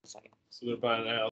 Second. So they're buying a house.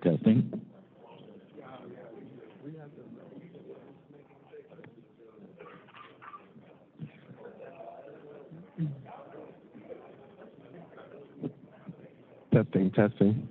Testing. Testing, testing.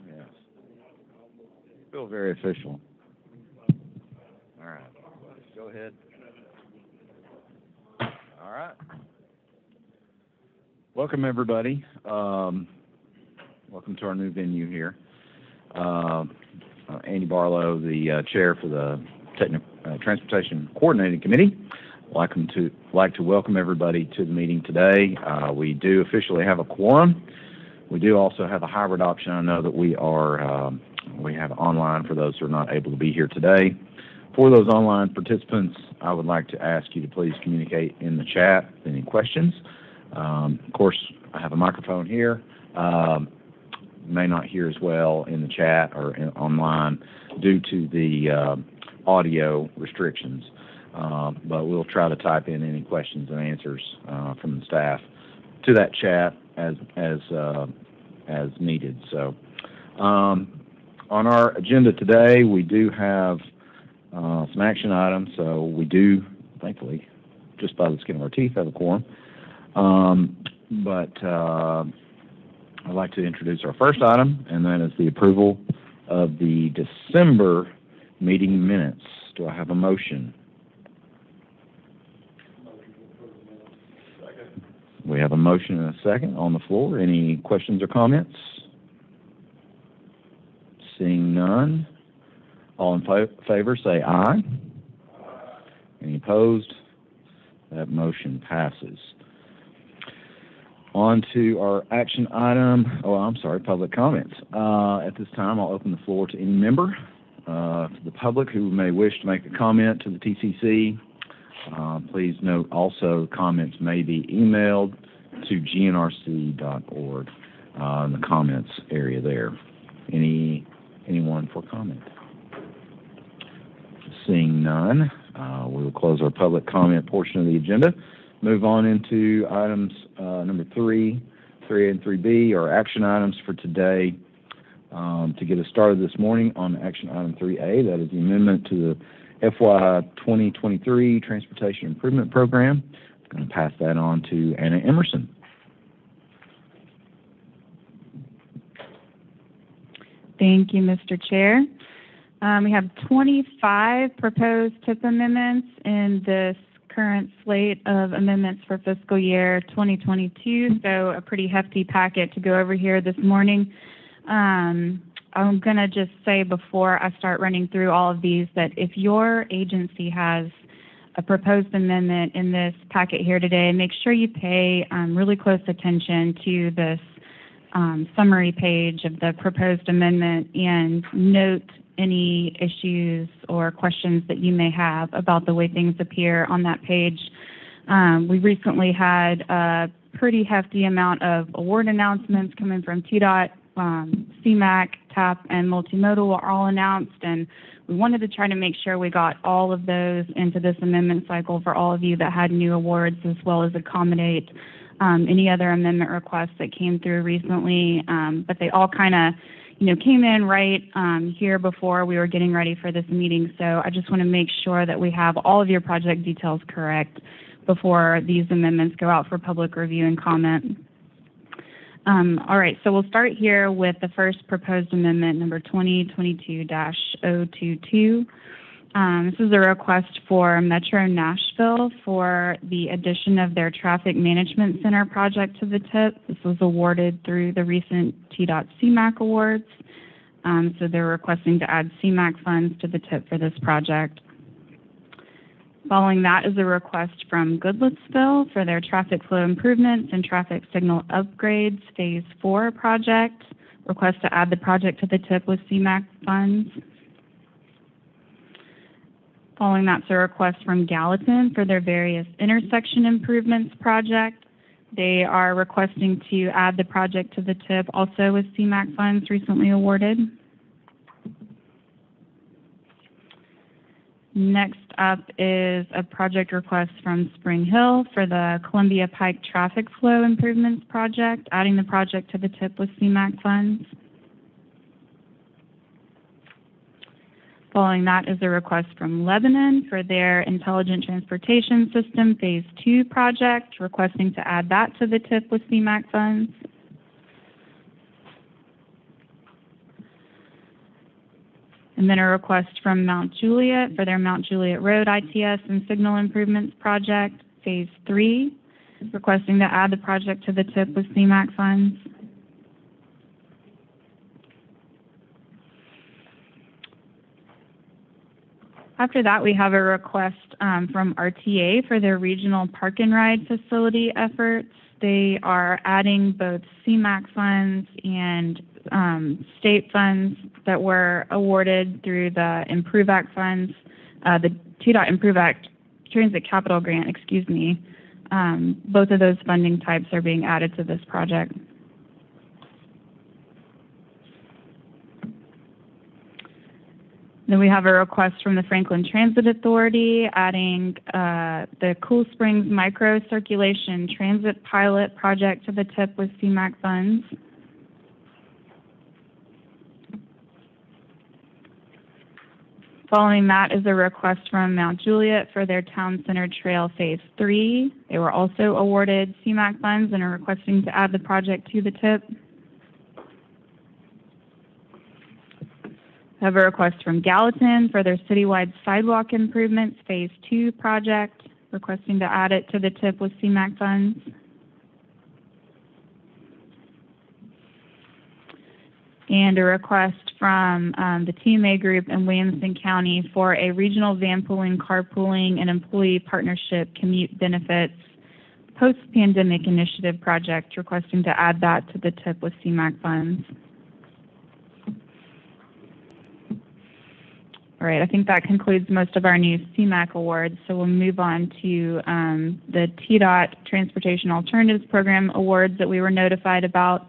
Yes. Feel very official. All right. Go ahead. All right. Welcome, everybody. Welcome to our new venue here. Andy Barlow, the chair for the Transportation Coordinating Committee. Like to welcome everybody to the meeting today. We do officially have a quorum. We do also have a hybrid option. I know that we have online for those who are not able to be here today. For those online participants, I would like to ask you to please communicate in the chat with any questions. Of course, I have a microphone here. May not hear as well in the chat or online due to the audio restrictions. But we'll try to type in any questions and answers from the staff to that chat as needed. So, on our agenda today, we do have some action items. So we do, thankfully, just by the skin of our teeth, have a quorum. But I'd like to introduce our first item, and that is the approval of the December meeting minutes. Do I have a motion? We have a motion and a second on the floor. Any questions or comments? Seeing none. All in favor, say aye. Any opposed? That motion passes. On to our action item. Public comments. At this time, I'll open the floor to any member, to the public who may wish to make a comment to the TCC. Please note also comments may be emailed to GNRC.org in the comments area there. Anyone for comment? Seeing none, we will close our public comment portion of the agenda. Move on into items number 3A and 3B, or action items for today. To get us started this morning on action item 3A, that is the amendment to the FY 2023 Transportation Improvement Program. I'm going to pass that on to Anna Emerson. Thank you, Mr. Chair. We have 25 proposed TIP amendments in this current slate of amendments for fiscal year 2022, so a pretty hefty packet to go over here this morning. I'm going to just say before I start running through all of these that if your agency has a proposed amendment in this packet here today, make sure you pay really close attention to this summary page of the proposed amendment and note any issues or questions that you may have about the way things appear on that page. We recently had a pretty hefty amount of award announcements coming from TDOT, CMAQ, TAP, and Multimodal were all announced, and we wanted to try to make sure we got all of those into this amendment cycle for all of you that had new awards, as well as accommodate any other amendment requests that came through recently. But they all kind of came in right here before we were getting ready for this meeting. So I just want to make sure that we have all of your project details correct before these amendments go out for public review and comment. All right, so we'll start here with the first proposed amendment, number 2022-022. This is a request for Metro Nashville for the addition of their Traffic Management Center project to the TIP. This was awarded through the recent TDOT CMAQ awards. So they're requesting to add CMAQ funds to the TIP for this project. Following that is a request from Goodlettsville for their traffic flow improvements and traffic signal upgrades Phase 4 project. Request to add the project to the TIP with CMAQ funds. Following that's a request from Gallatin for their various intersection improvements project. They are requesting to add the project to the TIP also with CMAQ funds recently awarded. Next up is a project request from Spring Hill for the Columbia Pike Traffic Flow Improvements Project, adding the project to the TIP with CMAQ funds. Following that is a request from Lebanon for their Intelligent Transportation System Phase 2 project, requesting to add that to the TIP with CMAQ funds. And then a request from Mount Juliet for their Mount Juliet Road ITS and Signal Improvements Project, Phase 3, requesting to add the project to the TIP with CMAQ funds. After that, we have a request from RTA for their regional park and ride facility efforts. They are adding both CMAQ funds and state funds that were awarded through the Improve Act funds, the TDOT Improve Act Transit Capital Grant, excuse me. Both of those funding types are being added to this project. Then we have a request from the Franklin Transit Authority adding the Cool Springs Micro Circulation Transit Pilot Project to the TIP with CMAQ funds. Following that is a request from Mount Juliet for their Town Center Trail Phase 3. They were also awarded CMAQ funds and are requesting to add the project to the TIP. I have a request from Gallatin for their citywide sidewalk improvements Phase 2 project, requesting to add it to the TIP with CMAQ funds. And a request from the TMA group in Williamson County for a regional van pooling, carpooling, and employee partnership commute benefits post-pandemic initiative project, requesting to add that to the TIP with CMAQ funds. All right, I think that concludes most of our new CMAQ awards, so we'll move on to the TDOT Transportation Alternatives Program awards that we were notified about.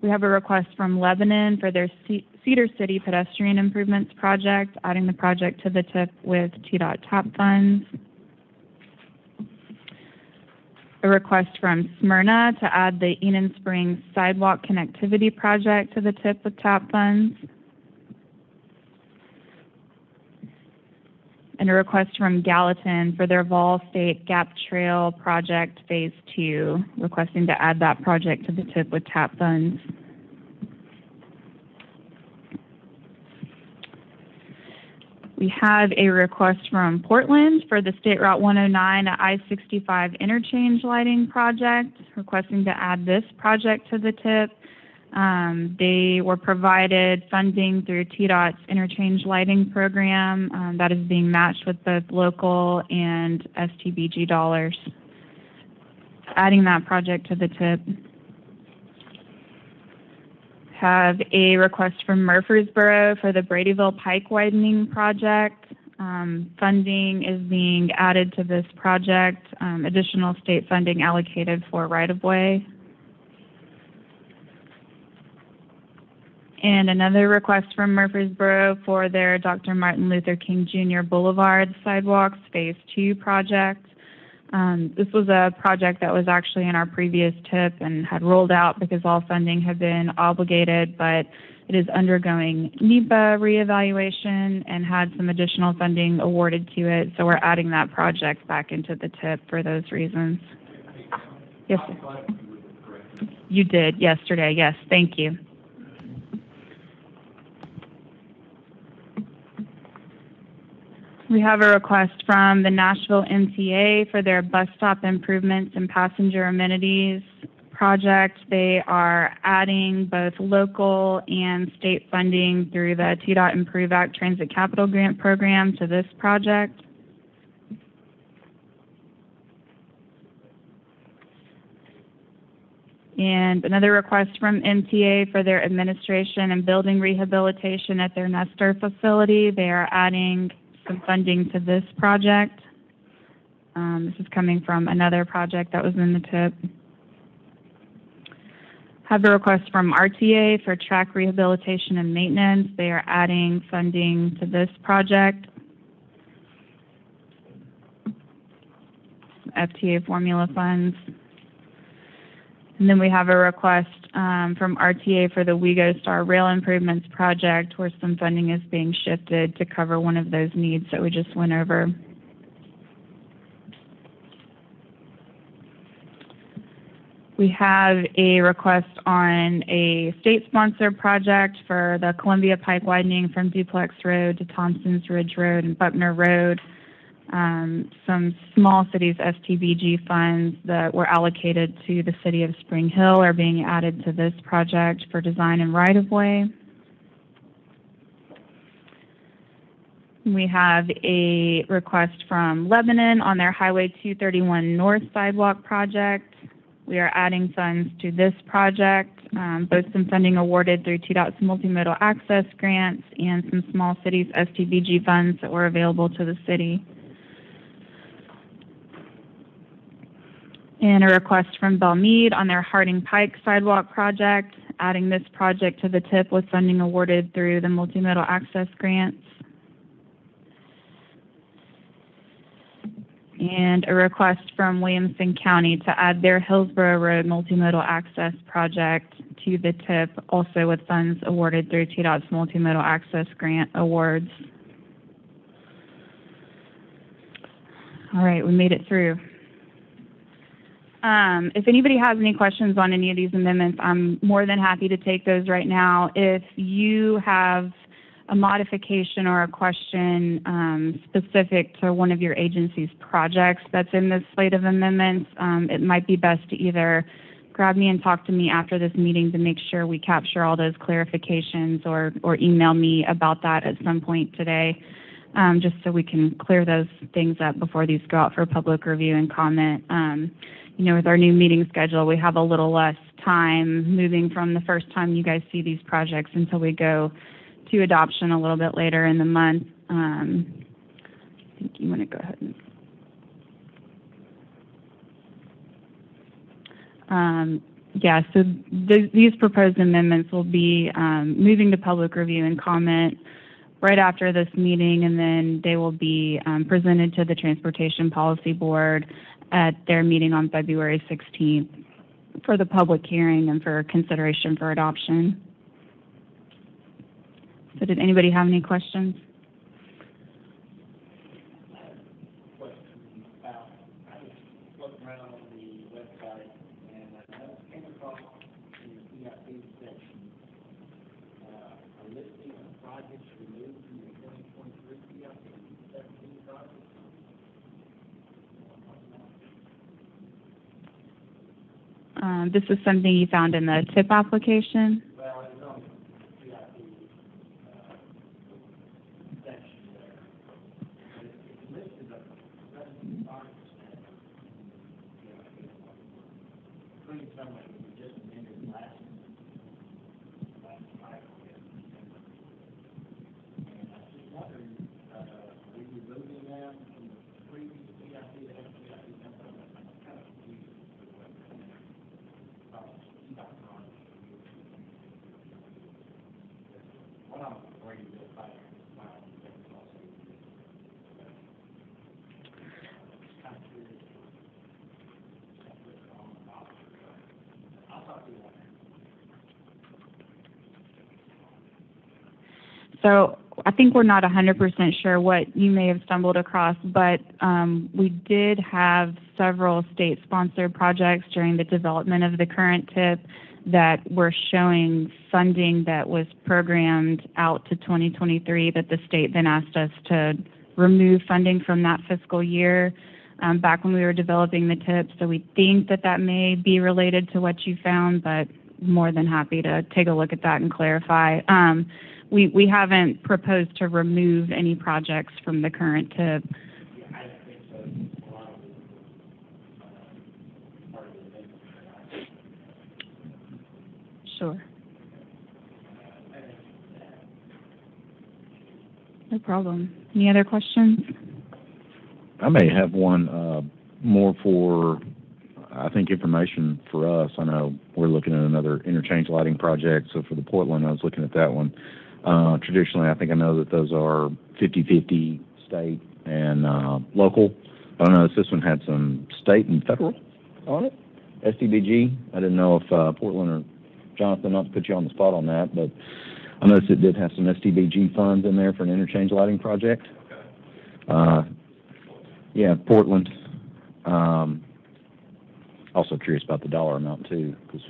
We have a request from Lebanon for their Cedar City Pedestrian Improvements Project, adding the project to the TIP with TDOT TAP funds. A request from Smyrna to add the Enon Springs Sidewalk Connectivity Project to the TIP with TAP funds. And a request from Gallatin for their Vol State Gap Trail Project Phase 2, requesting to add that project to the TIP with TAP funds. We have a request from Portland for the State Route 109 at I-65 Interchange Lighting Project, requesting to add this project to the TIP. They were provided funding through TDOT's Interchange Lighting Program that is being matched with both local and STBG dollars. Adding that project to the TIP. Have a request from Murfreesboro for the Bradyville Pike Widening Project. Funding is being added to this project. Additional state funding allocated for right-of-way. And another request from Murfreesboro for their Dr. Martin Luther King Jr. Boulevard Sidewalks Phase 2 project. This was a project that was actually in our previous TIP and had rolled out because all funding had been obligated, but it is undergoing NEPA reevaluation and had some additional funding awarded to it, so we're adding that project back into the TIP for those reasons. Yes, sir. You did yesterday, yes, thank you. We have a request from the Nashville MTA for their bus stop improvements and passenger amenities project. They are adding both local and state funding through the TDOT Improve Act Transit Capital Grant Program to this project. And another request from MTA for their administration and building rehabilitation at their Nestor facility. They are adding some funding to this project. This is coming from another project that was in the TIP. Have a request from RTA for track rehabilitation and maintenance. They are adding funding to this project. FTA formula funds. And then we have a request from RTA for the WeGo Star Rail Improvements Project, where some funding is being shifted to cover one of those needs that we just went over. We have a request on a state-sponsored project for the Columbia Pike widening from Duplex Road to Thompson's Ridge Road and Buckner Road. Some small cities STBG funds that were allocated to the city of Spring Hill are being added to this project for design and right-of-way. We have a request from Lebanon on their Highway 231 North Sidewalk project. We are adding funds to this project, both some funding awarded through TDOT's Multimodal Access Grants and some small cities STBG funds that were available to the city. And a request from Belmead on their Harding Pike Sidewalk project, adding this project to the TIP with funding awarded through the Multimodal Access Grants. And a request from Williamson County to add their Hillsborough Road Multimodal Access project to the TIP, also with funds awarded through TDOT's Multimodal Access Grant Awards. All right, we made it through. If anybody has any questions on any of these amendments, I'm more than happy to take those right now. If you have a modification or a question specific to one of your agency's projects that's in this slate of amendments, it might be best to either grab me and talk to me after this meeting to make sure we capture all those clarifications, or email me about that at some point today, just so we can clear those things up before these go out for public review and comment. You know, with our new meeting schedule, we have a little less time moving from the first time you guys see these projects until we go to adoption a little bit later in the month. I think you want to go ahead and so these proposed amendments will be moving to public review and comment right after this meeting, and then they will be presented to the Transportation Policy Board at their meeting on February 16th for the public hearing and for consideration for adoption. So did anybody have any questions? This is something you found in the TIP application? Well, it was on the CIP section there. But it's listed at 75%. Including some that we just amended last cycle. And I was just wondering, are we removing them from the previous CIP to FCIP? I'm kind of confused with what they're saying. So I think we're not 100% sure what you may have stumbled across, but we did have several state-sponsored projects during the development of the current TIP that were showing funding that was programmed out to 2023 that the state then asked us to remove funding from that fiscal year back when we were developing the TIP. So we think that that may be related to what you found, but more than happy to take a look at that and clarify. We haven't proposed to remove any projects from the current TIP. Sure. No problem. Any other questions? I may have one more for, I think, information for us. I know we're looking at another interchange lighting project, so for the Portland, I was looking at that one. Traditionally, I think I know that those are 50-50 state and local. I don't know if this one had some state and federal on it, SDBG. I didn't know if Portland or Jonathan, not to put you on the spot on that, but I noticed it did have some SDBG funds in there for an interchange lighting project. Yeah, Portland. Also curious about the dollar amount too, because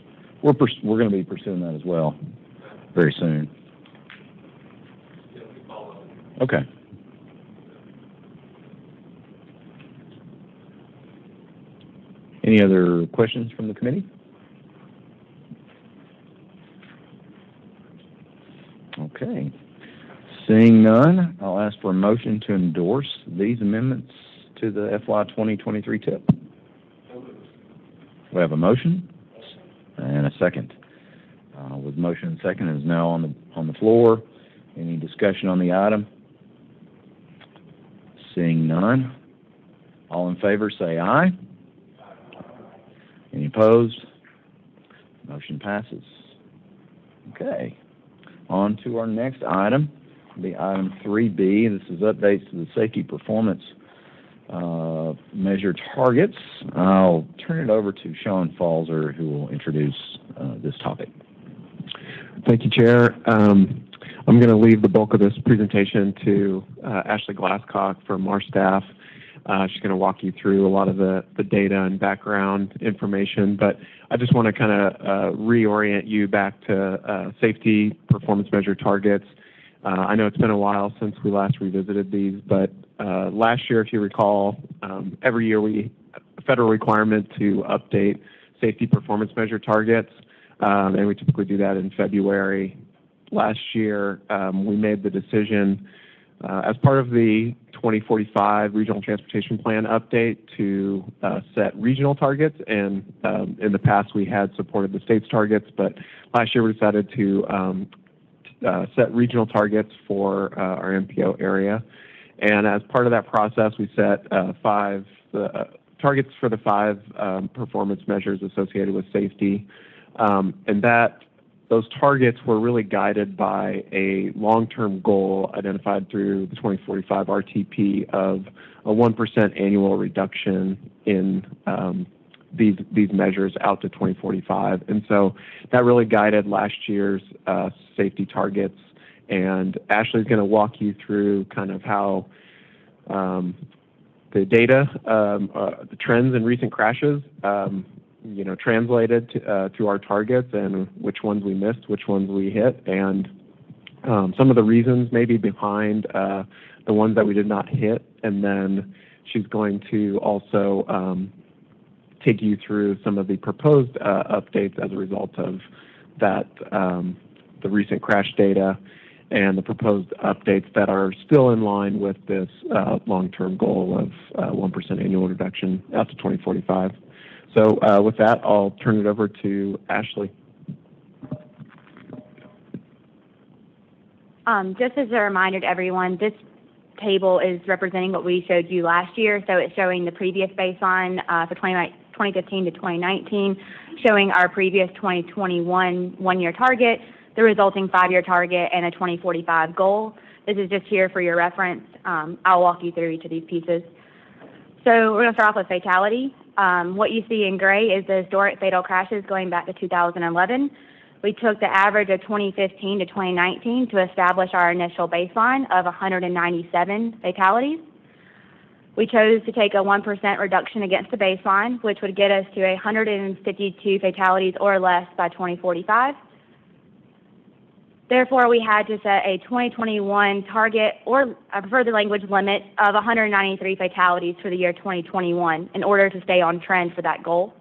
we're going to be pursuing that as well very soon. Okay. Any other questions from the committee? Okay. Seeing none, I'll ask for a motion to endorse these amendments to the FY 2023 TIP. We have a motion and a second. With motion and second is now on the floor. Any discussion on the item? Seeing none, all in favor say aye. Any opposed? Motion passes. Okay. On to our next item, the item 3B. This is updates to the safety performance measure targets. I'll turn it over to Sean Falzer, who will introduce this topic. Thank you, Chair. I'm going to leave the bulk of this presentation to Ashley Glasscock from our staff. She's going to walk you through a lot of the data and background information, but I just want to kind of reorient you back to safety performance measure targets. I know it's been a while since we last revisited these, but last year, if you recall, every year a federal requirement to update safety performance measure targets, and we typically do that in February. Last year, we made the decision as part of the 2045 Regional Transportation Plan update to set regional targets, and in the past we had supported the state's targets, but last year we decided to set regional targets for our MPO area. And as part of that process, we set targets for the 5 performance measures associated with safety. And those targets were really guided by a long-term goal identified through the 2045 RTP of a 1% annual reduction in these measures out to 2045. And so that really guided last year's safety targets. And Ashley's going to walk you through kind of how the data, the trends in recent crashes, translated to our targets and which ones we missed, which ones we hit, and some of the reasons maybe behind the ones that we did not hit. And then she's going to also take you through some of the proposed updates as a result of that, the recent crash data and the proposed updates that are still in line with this long-term goal of 1% annual reduction out to 2045. So with that, I'll turn it over to Ashley. Just as a reminder to everyone, this table is representing what we showed you last year. So it's showing the previous baseline for 2015 to 2019, showing our previous 2021 one-year target, the resulting 5-year target, and a 2045 goal. This is just here for your reference. I'll walk you through each of these pieces. So we're going to start off with fatality. What you see in gray is the historic fatal crashes going back to 2011. We took the average of 2015 to 2019 to establish our initial baseline of 197 fatalities. We chose to take a 1% reduction against the baseline, which would get us to 152 fatalities or less by 2045. Therefore, we had to set a 2021 target, or I prefer the language limit, of 193 fatalities for the year 2021 in order to stay on trend for that goal.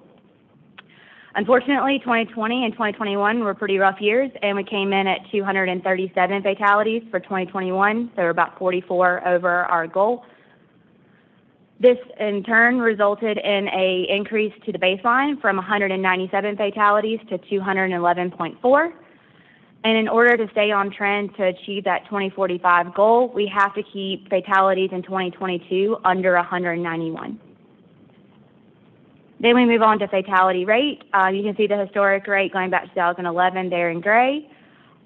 Unfortunately, 2020 and 2021 were pretty rough years, and we came in at 237 fatalities for 2021, so we're about 44 over our goal. This, in turn, resulted in an increase to the baseline from 197 fatalities to 211.4. And in order to stay on trend to achieve that 2045 goal, we have to keep fatalities in 2022 under 191. Then we move on to fatality rate. You can see the historic rate going back to 2011 there in gray.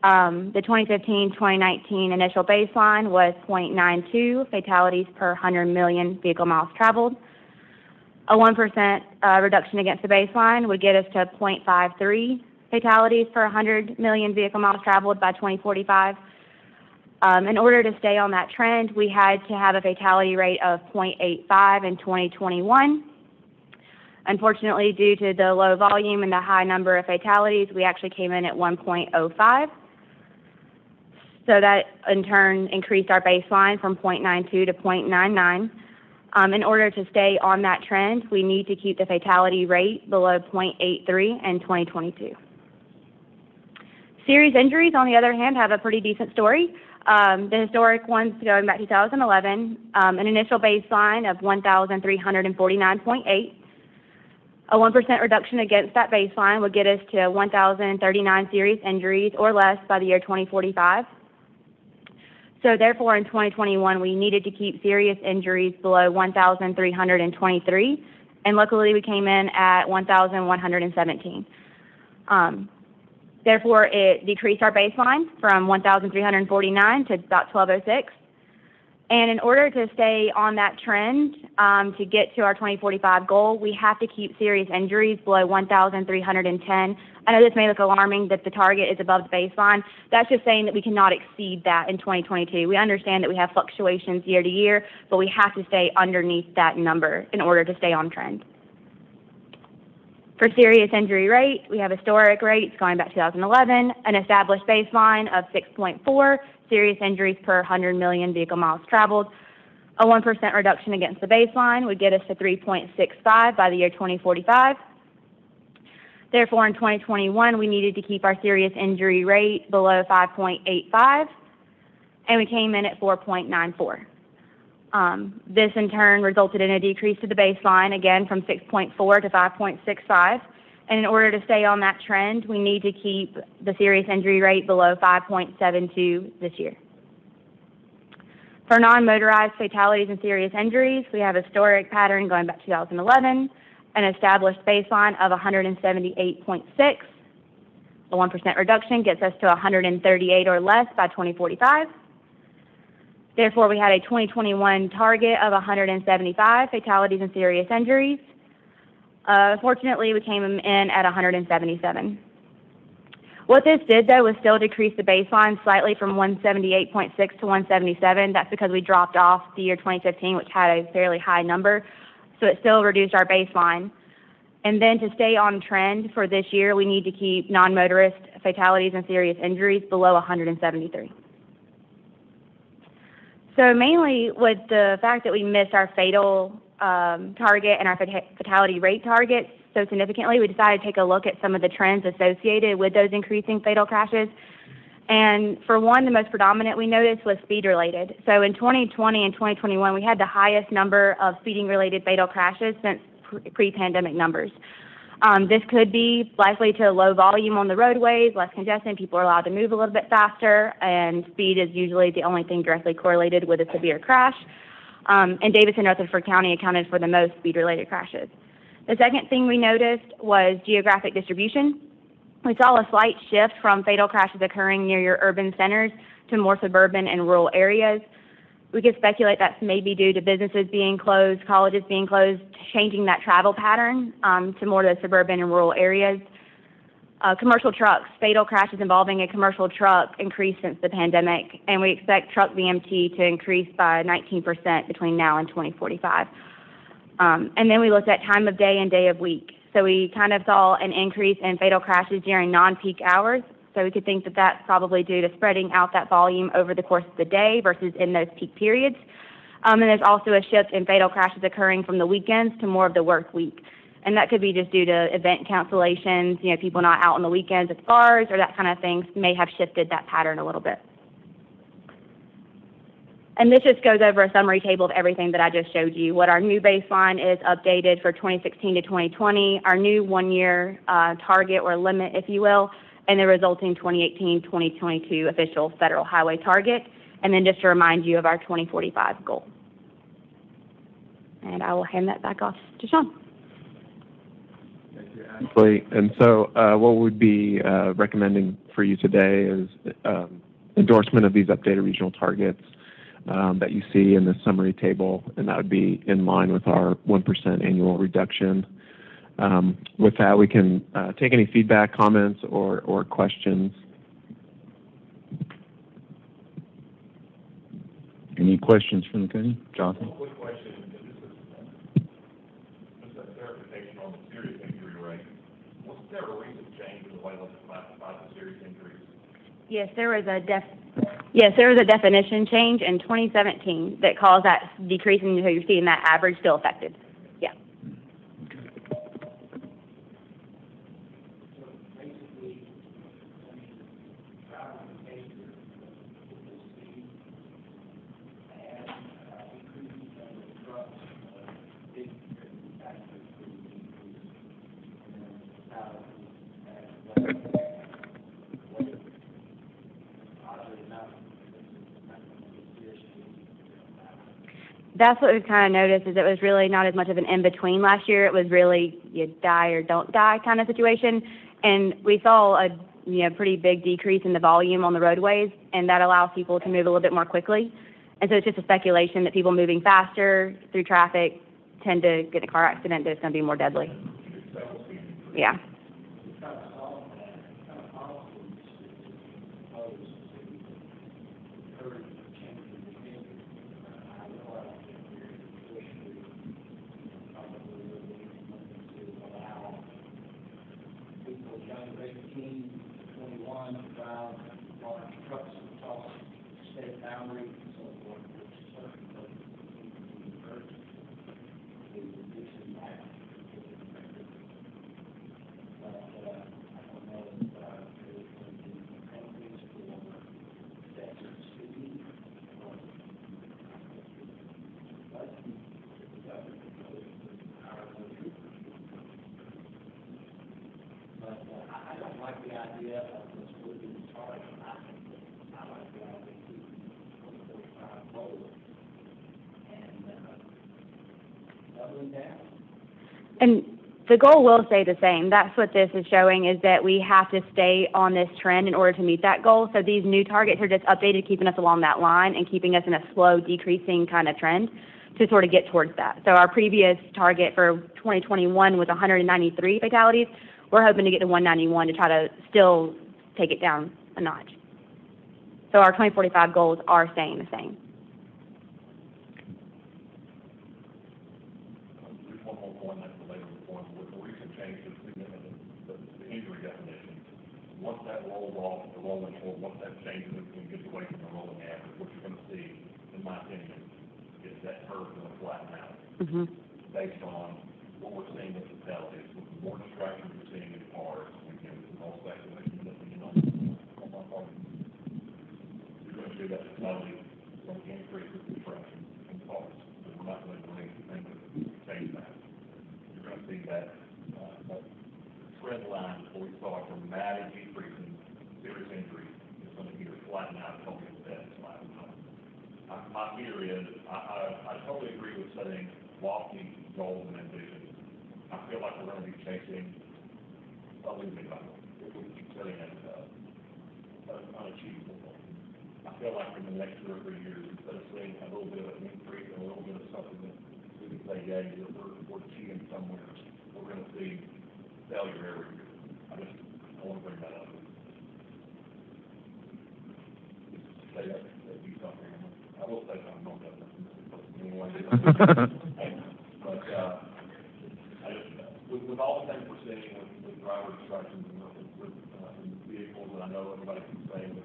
The 2015-2019 initial baseline was 0.92 fatalities per 100 million vehicle miles traveled. A 1% reduction against the baseline would get us to 0.53 fatalities per 100 million vehicle miles traveled by 2045. In order to stay on that trend, we had to have a fatality rate of 0.85 in 2021. Unfortunately, due to the low volume and the high number of fatalities, we actually came in at 1.05. So that, in turn, increased our baseline from 0.92 to 0.99. In order to stay on that trend, we need to keep the fatality rate below 0.83 in 2022. Serious injuries, on the other hand, have a pretty decent story. The historic ones going back to 2011, an initial baseline of 1,349.8. A 1% reduction against that baseline would get us to 1,039 serious injuries or less by the year 2045. So therefore, in 2021, we needed to keep serious injuries below 1,323, and luckily we came in at 1,117. Therefore, it decreased our baseline from 1,349 to about 1,206. And in order to stay on that trend, to get to our 2045 goal, we have to keep serious injuries below 1,310. I know this may look alarming that the target is above the baseline. That's just saying that we cannot exceed that in 2022. We understand that we have fluctuations year to year, but we have to stay underneath that number in order to stay on trend. For serious injury rate, we have historic rates going back to 2011, an established baseline of 6.4 serious injuries per 100 million vehicle miles traveled. A 1% reduction against the baseline would get us to 3.65 by the year 2045. Therefore, in 2021, we needed to keep our serious injury rate below 5.85, and we came in at 4.94. This in turn resulted in a decrease to the baseline, again from 6.4 to 5.65, And in order to stay on that trend, we need to keep the serious injury rate below 5.72 this year. For non-motorized fatalities and serious injuries, we have a historic pattern going back to 2011, an established baseline of 178.6. A 1% reduction gets us to 138 or less by 2045. Therefore, we had a 2021 target of 175 fatalities and serious injuries. Fortunately, we came in at 177. What this did, though, was still decrease the baseline slightly from 178.6 to 177. That's because we dropped off the year 2015, which had a fairly high number. So it still reduced our baseline. And then to stay on trend for this year, we need to keep non-motorist fatalities and serious injuries below 173. So mainly with the fact that we missed our fatal target and our fatality rate targets so significantly, we decided to take a look at some of the trends associated with those increasing fatal crashes. And for one, the most predominant we noticed was speed-related. So in 2020 and 2021, we had the highest number of speeding-related fatal crashes since pre-pandemic numbers. This could be likely to low volume on the roadways, less congestion, people are allowed to move a little bit faster, and speed is usually the only thing directly correlated with a severe crash. And Davis and Rutherford County accounted for the most speed-related crashes. The second thing we noticed was geographic distribution. We saw a slight shift from fatal crashes occurring near your urban centers to more suburban and rural areas. We could speculate that's maybe due to businesses being closed, colleges being closed, changing that travel pattern to more of the suburban and rural areas. Commercial trucks, fatal crashes involving a commercial truck increased since the pandemic, and we expect truck VMT to increase by 19% between now and 2045. And then we looked at time of day and day of week. So we kind of saw an increase in fatal crashes during non-peak hours. So we could think that that's probably due to spreading out that volume over the course of the day versus in those peak periods. And there's also a shift in fatal crashes occurring from the weekends to more of the work week. And that could be just due to event cancellations, people not out on the weekends at bars or that kind of things may have shifted that pattern a little bit. And this just goes over a summary table of everything that I just showed you, what our new baseline is updated for 2016 to 2020, our new one-year target or limit, if you will, and the resulting 2018-2022 official federal highway target, and then just to remind you of our 2045 goal. And I will hand that back off to Sean. Thank you, Ashley. And so what we'd be recommending for you today is endorsement of these updated regional targets that you see in the summary table, and that would be in line with our 1% annual reduction. With that, we can take any feedback, comments, or questions. Any questions from the committee? Jonathan? Quick question. This is a clarification on the serious injury rate. Was there a recent change in the way that classifies the serious injuries? Yes, there was a definition change in 2017 that caused that decrease in who you're seeing that average still affected. Yeah. That's what we've kind of noticed is it was really not as much of an in-between last year. It was really you die or don't die kind of situation. And we saw a pretty big decrease in the volume on the roadways, and that allows people to move a little bit more quickly. And so it's just a speculation that people moving faster through traffic tend to get in a car accident that it's going to be more deadly. Yeah. let's look at the target. I like the idea of 45 goals. And, doubling down. And the goal will stay the same. That's what this is showing, is that we have to stay on this trend in order to meet that goal. So these new targets are just updated, keeping us along that line and keeping us in a slow, decreasing kind of trend to sort of get towards that. So our previous target for 2021 was 193 fatalities. We're hoping to get to 191 to try to still take it down a notch. So our 2045 goals are staying the same. Just one more point, that's related to the point, with the recent changes, the injury definition, once that rolls off, the rolling, or once that changes and gets away from the rolling average, what you're going to see, in my opinion, is that curve going to flatten out. Based on what we're seeing with fatalities, with the more distractions we're seeing in cars, again, this is all speculation, nothing on my part. You're going to see that fatality going to increase with distraction in cars. So we're not going to do anything to change that. You're going to see that trend line where we saw a dramatic decrease in serious injuries is going to either flatten out or hopefully death is flattening out. My fear is, I totally agree with setting lofty goals and ambitions. I feel like we're going to be chasing a losing battle if we keep setting it unachievable goal. I feel like in the next 2 or 3 years, instead of seeing a little bit of an increase and a little bit of something that we can say, yeah, we're achieving somewhere, we're going to see failure every year. I want to bring that up. Say that do something. I will say something on that. Anyway. But with all the things we're seeing with driver distractions and with vehicles, and I know everybody can say with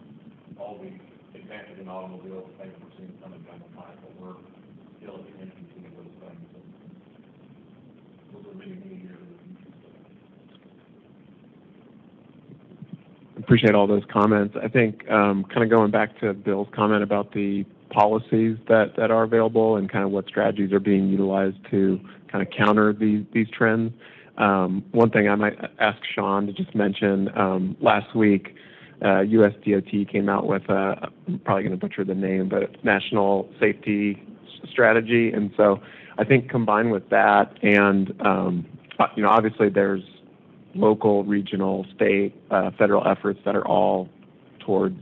all the advances in automobiles, things we're seeing coming down the pipe, but we're still at the infancy of those things. Those are many, many years in the future. Appreciate all those comments. I think kind of going back to Bill's comment about the policies that are available and kind of what strategies are being utilized to kind of counter these trends. One thing I might ask Sean to just mention, last week, US DOT came out with I'm probably going to butcher the name, but National Safety Strategy. And so I think combined with that and, obviously there's local, regional, state, federal efforts that are all towards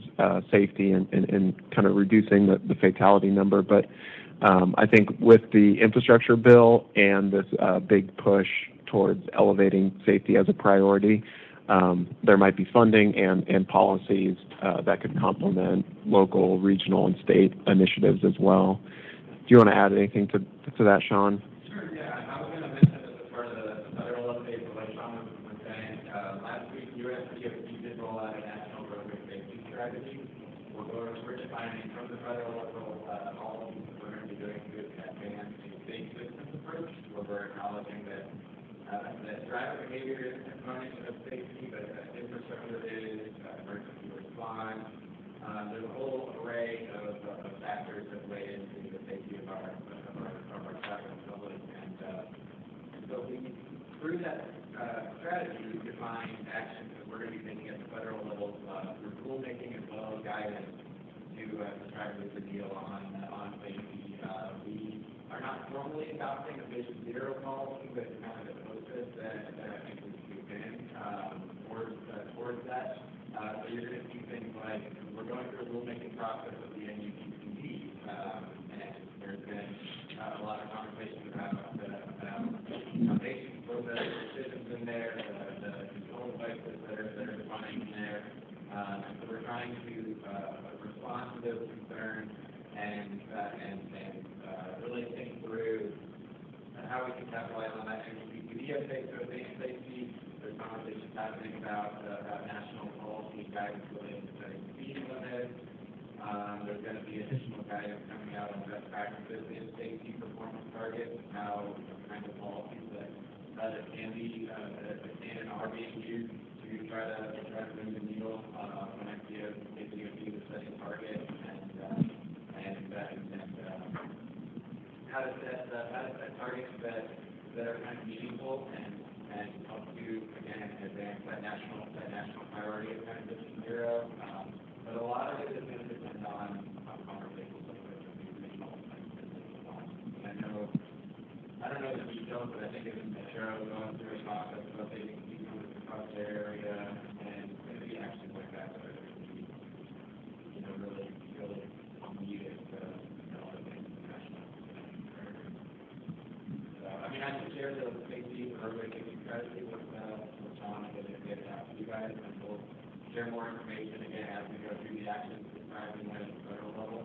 safety and kind of reducing the fatality number. But I think with the infrastructure bill and this big push towards elevating safety as a priority, there might be funding and policies that could complement local, regional, and state initiatives as well. Do you want to add anything to that, Sean? Sure, yeah. I was going to mention this as part of the federal update, but like Sean was saying, last week, US DOT did roll out a national roadway safety strategy. We're defining from the federal level all the things that we're going to be doing to advance a safe systems approach, where we're acknowledging that driver behavior is a component of safety, but infrastructure is, emergency response. There's a whole array of factors that weigh into the safety of our traffic public. And so through that strategy, we define actions that we're going to be taking at the federal level through rulemaking as well as guidance to try to move the deal on safety. We are not formally adopting a Vision Zero policy, but kind of the focus that I think we've been towards that. So you're going to see things like we're going through a rulemaking process with the NUTCD, and there's been a lot of conversation about foundations for the decisions in there, the control devices that are defined in there. So we're trying to respond to those concerns and really think through how we can capitalize on that NUTCD update to advance safety. There's conversations happening about national policy guidance related to setting speed limits. There's going to be additional guidance coming out on best practices in safety performance targets, and how kinds of policies that can and are being used to try to move the needle when FDOT is setting targets and how to set targets that are kind of meaningful and and help you, again, advance that national priority of transition zero. But a lot of it is going to depend on conversations like this with the regional business. I don't know the details, but I think it's a metro going through a process of updating people across their area, and it's going to be actions like that that are going to be, really needed to elevate the national priority. So, I can share the safety or relocation strategy with Sean and get it out to you guys, and we'll share more information again as we go through the actions described at the federal level.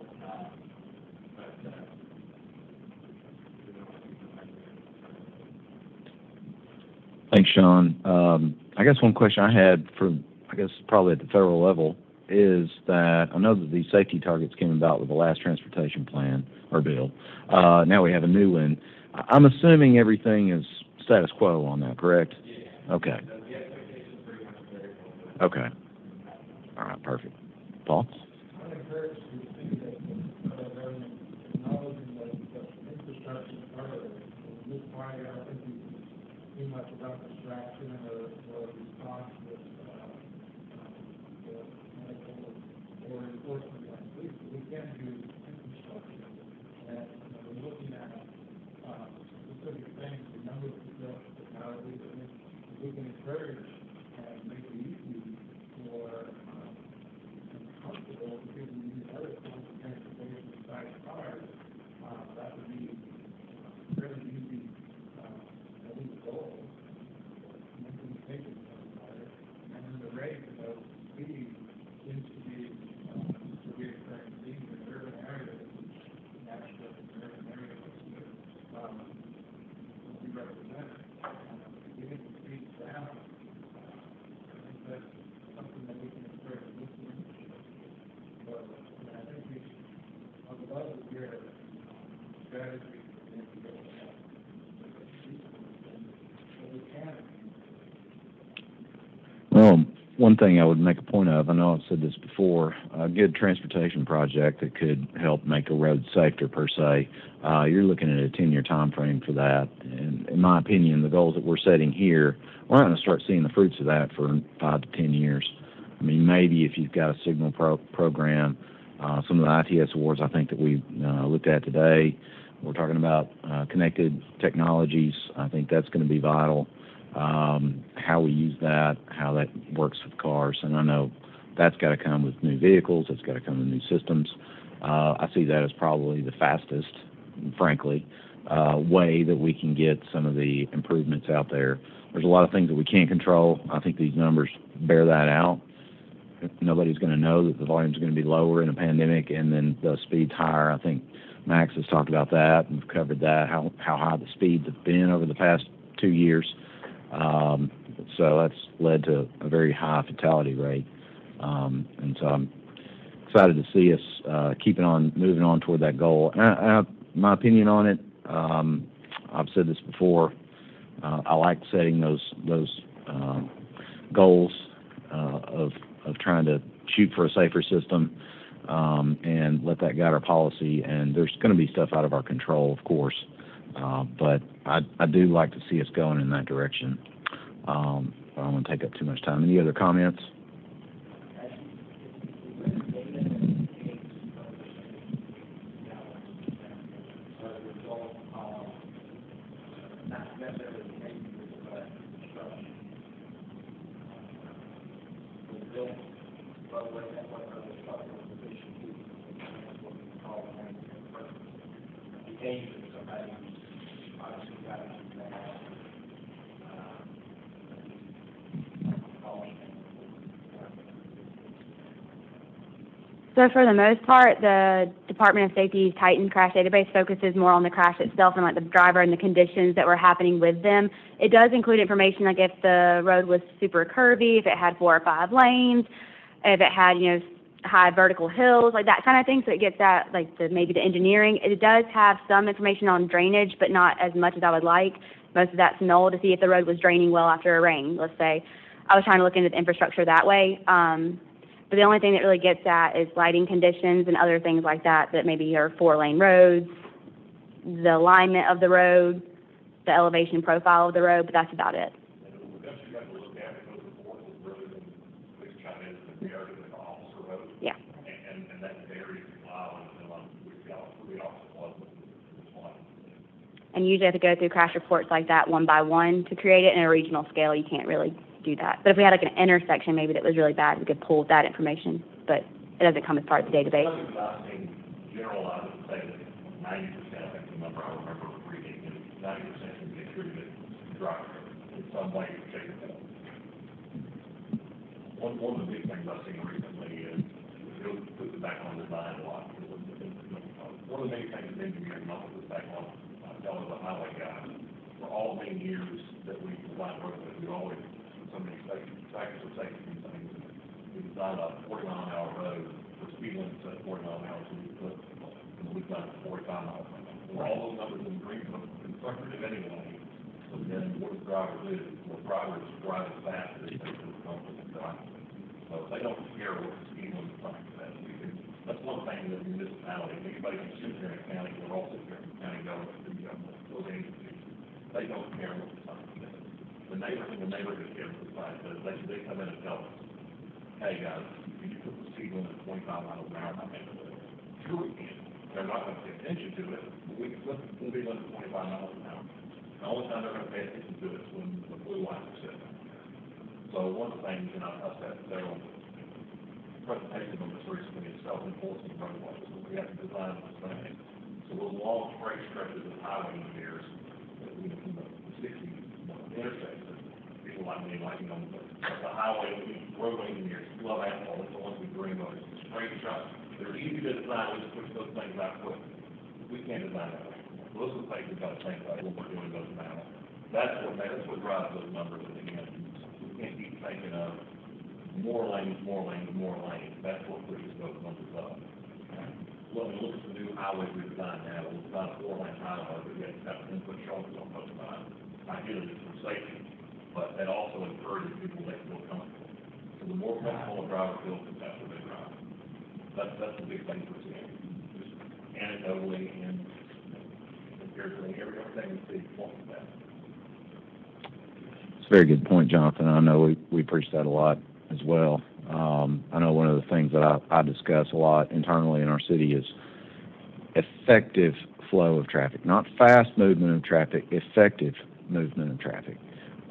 Thanks, Sean. I guess one question I had probably at the federal level is that I know that these safety targets came about with the last transportation plan or bill. Now we have a new one. I'm assuming everything is status quo on that, correct? Yeah. Okay. The expectations are pretty much very close. Okay. All right, perfect. Paul? I'm encouraged to see that the government acknowledging that infrastructure is part of it. This point, I don't think we can too much about distraction or response with the medical or enforcement like police. But we can do infrastructure. And we're looking at specific things, the number of technology that we can encourage and make it easy for comfortable because we use other forms of transportation besides cars. That would be very easy, at least goal. Implementation becomes better. And then the rate of speed seems to be a reoccurring theme in urban areas, national urban areas we represent. Getting the speeds down, I think that's something that we can encourage this industry. But I think we would love to hear strategy and to go ahead. But we can. Well, one thing I would make a point of, I know I've said this before, a good transportation project that could help make a road safer per se, you're looking at a 10-year time frame for that. And in my opinion, the goals that we're setting here, we're not going to start seeing the fruits of that for 5 to 10 years. I mean, maybe if you've got a signal program, some of the ITS awards I think that we looked at today, we're talking about connected technologies. I think that's going to be vital. How we use that, how that works with cars, and I know that's got to come with new vehicles, that's got to come with new systems. I see that as probably the fastest, frankly, way that we can get some of the improvements out there. There's a lot of things that we can't control. I think these numbers bear that out. Nobody's going to know that the volume's going to be lower in a pandemic and then the speed's higher. I think Max has talked about that and we've covered that, how high the speeds have been over the past 2 years. So that's led to a very high fatality rate. And so I'm excited to see us keeping on, moving on toward that goal. My opinion on it, I've said this before, I like setting those goals of trying to shoot for a safer system and let that guide our policy. And there's going to be stuff out of our control, of course. But I do like to see us going in that direction. I don't want to take up too much time. Any other comments? So for the most part, the Department of Safety's Titan crash database focuses more on the crash itself and like the driver and the conditions that were happening with them. It does include information like if the road was super curvy, if it had 4 or 5 lanes, if it had, high vertical hills, like that kind of thing. So it gets at like maybe the engineering. It does have some information on drainage, but not as much as I would like. Most of that's null to see if the road was draining well after a rain, let's say. I was trying to look into the infrastructure that way. But the only thing that really gets at is lighting conditions and other things like that maybe are 4-lane roads, the alignment of the road, the elevation profile of the road, but that's about it. And usually have to go through crash reports like that one by one to create it. In a regional scale, you can't really do that. But if we had like an intersection maybe that was really bad, we could pull that information. But it doesn't come as part of the database. I've seen general, I would say that 90%, I think the number I remember reading is 90% can be attributed to driver in some way, shape, or form. One of the big things I've seen recently is it'll put it back on design a lot. One of the main things that engineers come up with this back on, tell us the highway guys, for all many years that we designed roadways, we always, so many factors of safety and things, we designed a 40-mile-an-hour road for speed limits at 40 miles an hour, so we put, and we've done 45 miles an hour. Well, all those numbers in green, constructed anyway. So then what the drivers do, the drivers drive as fast as they can come from the drive. So they don't care what the speed limit is. That's one thing that the municipality, anybody can sit here in a county, they're all sitting here in the county government, the government, those agencies, they don't care what the sign says. The neighbors in the neighborhood care what the sign says. They come in and tell us, hey guys, can you put the speed limit at 25 miles an hour in my neighborhood? Sure we can. They're not going to pay attention to it, but we can put the speed limit at 25 miles an hour. The only time they're going to pay attention to it is when the blue lights are set. So one of the things, and I've said several presentations on this recently, is self-enforcing roadways. So we have to design this thing. So those long straight stretches of highway engineers, from the 60s, intersections, people like me, like, the highway roadway engineers love asphalt. It's the ones we dream of. It's straight shots. They're easy to design. We just push those things out quick. We can't design that way. So those are the things we've got to think about when we're doing those now. That's what drives those numbers at the end. We can't keep thinking of more lanes, more lanes, more lanes. That's what pushes those numbers up. Well, we look at the new highways we design now. We design a 4-lane highway, but we have to input shoulders on both sides. Ideally, it's for safety, but it also encourages people to feel comfortable. So the more comfortable a driver feels, the faster they drive. That's the big thing we're seeing. Just anecdotally and compared to everything we see, points to that. It's a very good point, Jonathan. I know we preach that a lot as well. I know one of the things that I discuss a lot internally in our city is effective flow of traffic, not fast movement of traffic, effective movement of traffic.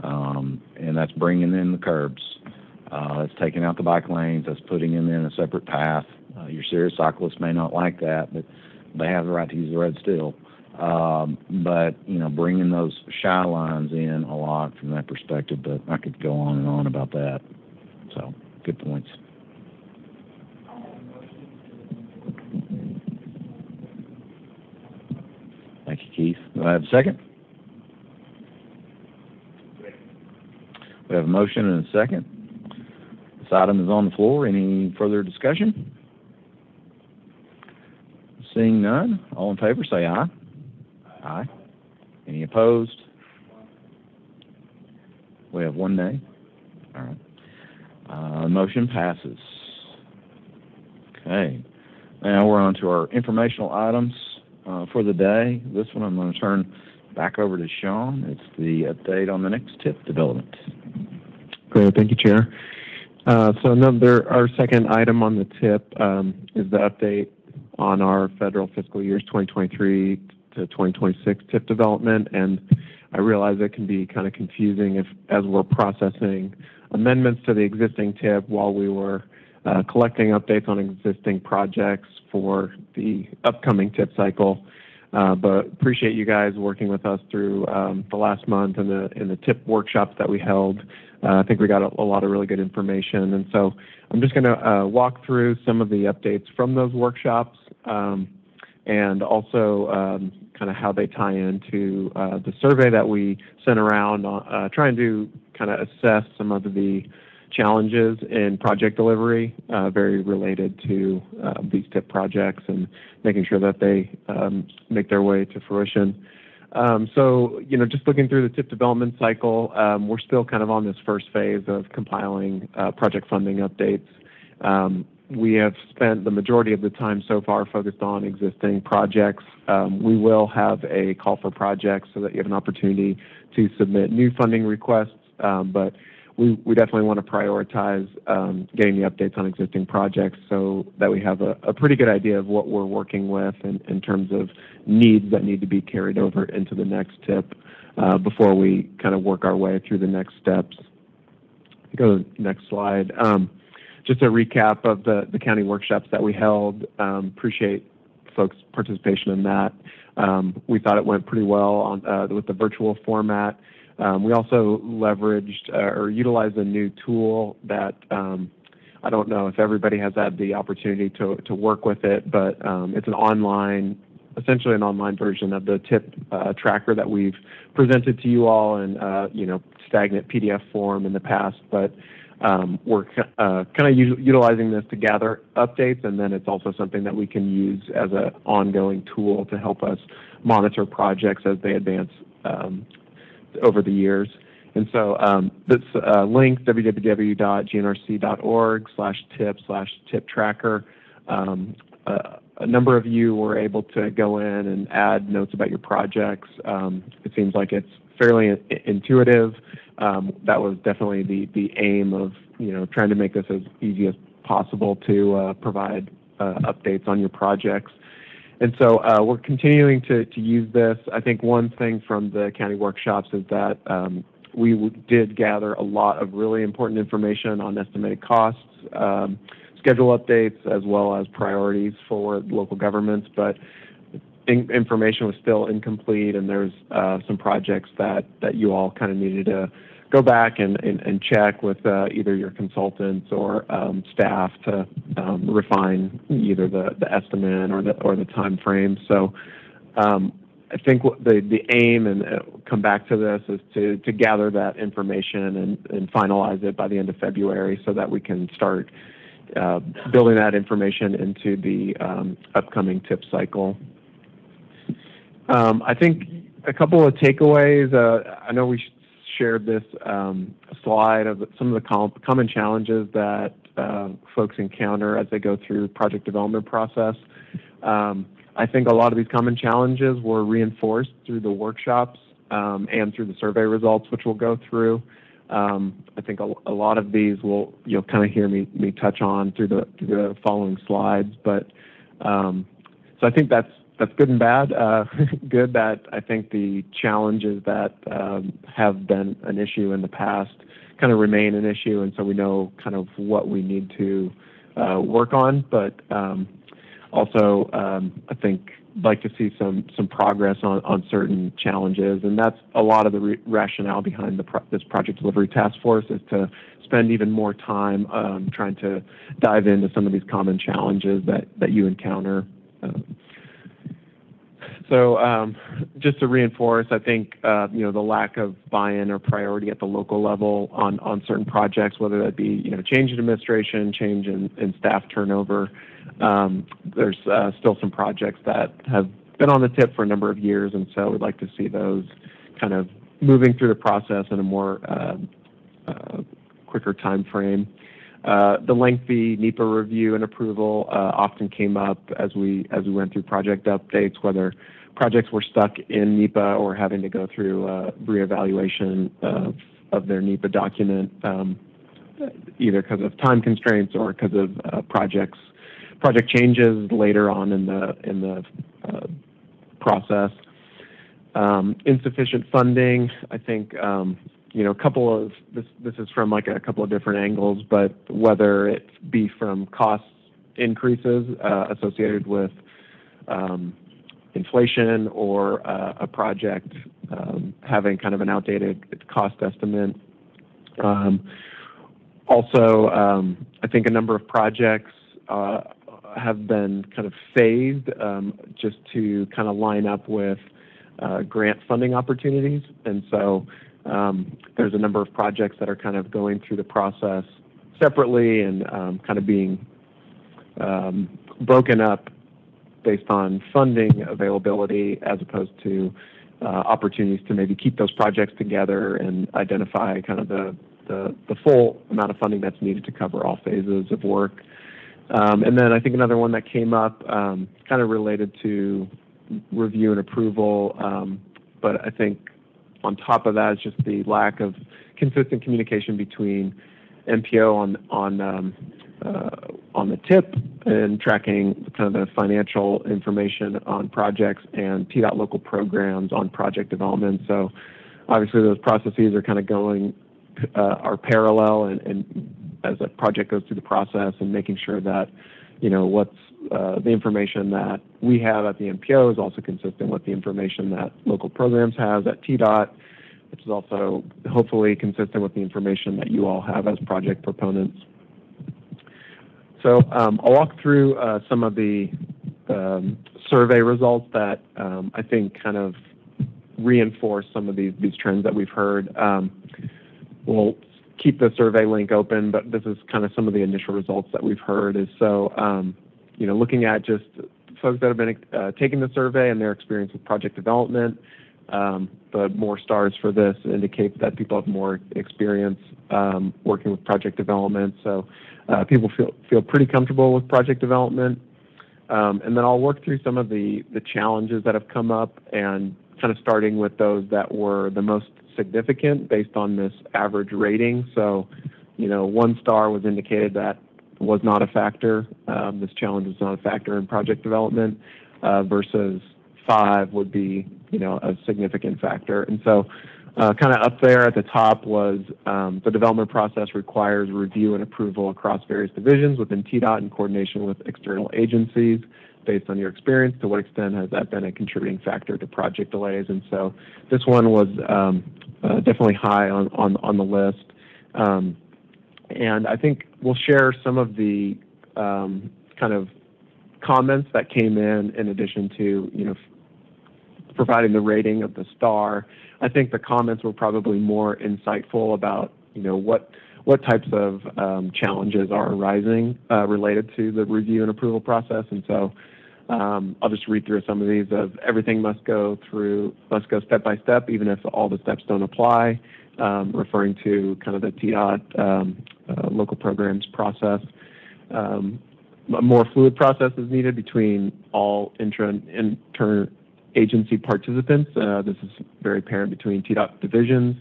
And that's bringing in the curbs. That's taking out the bike lanes. That's putting them in a separate path. Your serious cyclists may not like that, but they have the right to use the road still. But, bringing those shy lines in a lot from that perspective, but I could go on and on about that. So, good points. Thank you, Keith. Do I have a second? We have a motion and a second. This item is on the floor. Any further discussion? Seeing none, all in favor say aye. Aye. Any opposed? We have one nay. All right. Motion passes. Okay. Now we're on to our informational items for the day. This one I'm going to turn back over to Sean. It's the update on the next TIP development. Great. Thank you, Chair. Our second item on the TIP is the update on our federal fiscal years 2023 to 2026 TIP development. And I realize it can be kind of confusing as we're processing amendments to the existing TIP while we were collecting updates on existing projects for the upcoming TIP cycle. But appreciate you guys working with us through the last month and the TIP workshops that we held. I think we got a lot of really good information. And so I'm just going to walk through some of the updates from those workshops and also kind of how they tie into the survey that we sent around, trying to kind of assess some of the challenges in project delivery very related to these TIP projects and making sure that they make their way to fruition. Just looking through the TIP development cycle, we're still kind of on this first phase of compiling project funding updates. We have spent the majority of the time so far focused on existing projects. We will have a call for projects so that you have an opportunity to submit new funding requests, but we definitely want to prioritize getting the updates on existing projects so that we have a pretty good idea of what we're working with in terms of needs that need to be carried over into the next TIP before we kind of work our way through the next steps. Go to the next slide. Just a recap of the county workshops that we held. Appreciate folks' participation in that. We thought it went pretty well on, with the virtual format. We also leveraged or utilized a new tool that I don't know if everybody has had the opportunity to work with it, but it's essentially an online version of the TIP tracker that we've presented to you all in stagnant PDF form in the past. But we're kind of utilizing this to gather updates, and then it's also something that we can use as an ongoing tool to help us monitor projects as they advance over the years. And so this link, www.gnrc.org/tip/tip tracker. A number of you were able to go in and add notes about your projects. It seems like it's fairly intuitive. That was definitely the aim of trying to make this as easy as possible to provide updates on your projects. And so we're continuing to use this. I think one thing from the county workshops is that we did gather a lot of really important information on estimated costs, schedule updates, as well as priorities for local governments, but information was still incomplete, and there's some projects that you all kind of needed to go back and check with either your consultants or staff to refine either the estimate or the time frame. So I think the aim, and come back to this, is to gather that information and finalize it by the end of February so that we can start building that information into the upcoming TIP cycle. I think a couple of takeaways. I know we shared this slide of some of the common challenges that folks encounter as they go through project development process. I think a lot of these common challenges were reinforced through the workshops and through the survey results, which we'll go through. I think a lot of these you'll kind of hear me touch on through the following slides. But so I think that's good and bad. Good that I think the challenges that have been an issue in the past kind of remain an issue, and so we know kind of what we need to work on. But also, I think like to see some progress on certain challenges, and that's a lot of the rationale behind this project delivery task force, is to spend even more time trying to dive into some of these common challenges that you encounter. So just to reinforce, I think the lack of buy-in or priority at the local level on certain projects, whether that be change in administration, change in staff turnover. There's still some projects that have been on the TIP for a number of years, and so we'd like to see those kind of moving through the process in a more quicker time frame. The lengthy NEPA review and approval often came up as we went through project updates, whether projects were stuck in NEPA or having to go through reevaluation of their NEPA document, either because of time constraints or because of project changes later on in the process. Insufficient funding. I think a couple of this is from like a couple of different angles, but whether it be from cost increases associated with inflation or a project having kind of an outdated cost estimate. Also, I think a number of projects have been kind of phased just to kind of line up with grant funding opportunities, and so there's a number of projects that are kind of going through the process separately and kind of being broken up based on funding availability, as opposed to opportunities to maybe keep those projects together and identify kind of the full amount of funding that's needed to cover all phases of work. And then I think another one that came up kind of related to review and approval, but I think on top of that is just the lack of consistent communication between MPO on the tip and tracking kind of the financial information on projects and TDOT local programs on project development. So obviously those processes are kind of are parallel and as a project goes through the process, and making sure that, what's the information that we have at the MPO is also consistent with the information that local programs has at TDOT, which is also hopefully consistent with the information that you all have as project proponents. So I'll walk through some of the survey results that I think kind of reinforce some of these trends that we've heard. We'll keep the survey link open, but this is kind of some of the initial results that we've heard. Looking at just folks that have been taking the survey and their experience with project development, the more stars for this indicate that people have more experience working with project development. So people feel pretty comfortable with project development. And then I'll work through some of the challenges that have come up, and kind of starting with those that were the most significant based on this average rating. So, 1 star was indicated that was not a factor. This challenge is not a factor in project development, versus 5 would be, a significant factor. And so kind of up there at the top was the development process requires review and approval across various divisions within TDOT in coordination with external agencies. Based on your experience, to what extent has that been a contributing factor to project delays? And so this one was definitely high on the list. And I think we'll share some of the kind of comments that came in addition to, providing the rating of the star. I think the comments were probably more insightful about, what types of challenges are arising related to the review and approval process. And so I'll just read through some of these. Everything must go step by step, even if all the steps don't apply, referring to kind of the TDOT local programs process. A more fluid process is needed between all inter-agency participants. This is very apparent between TDOT divisions.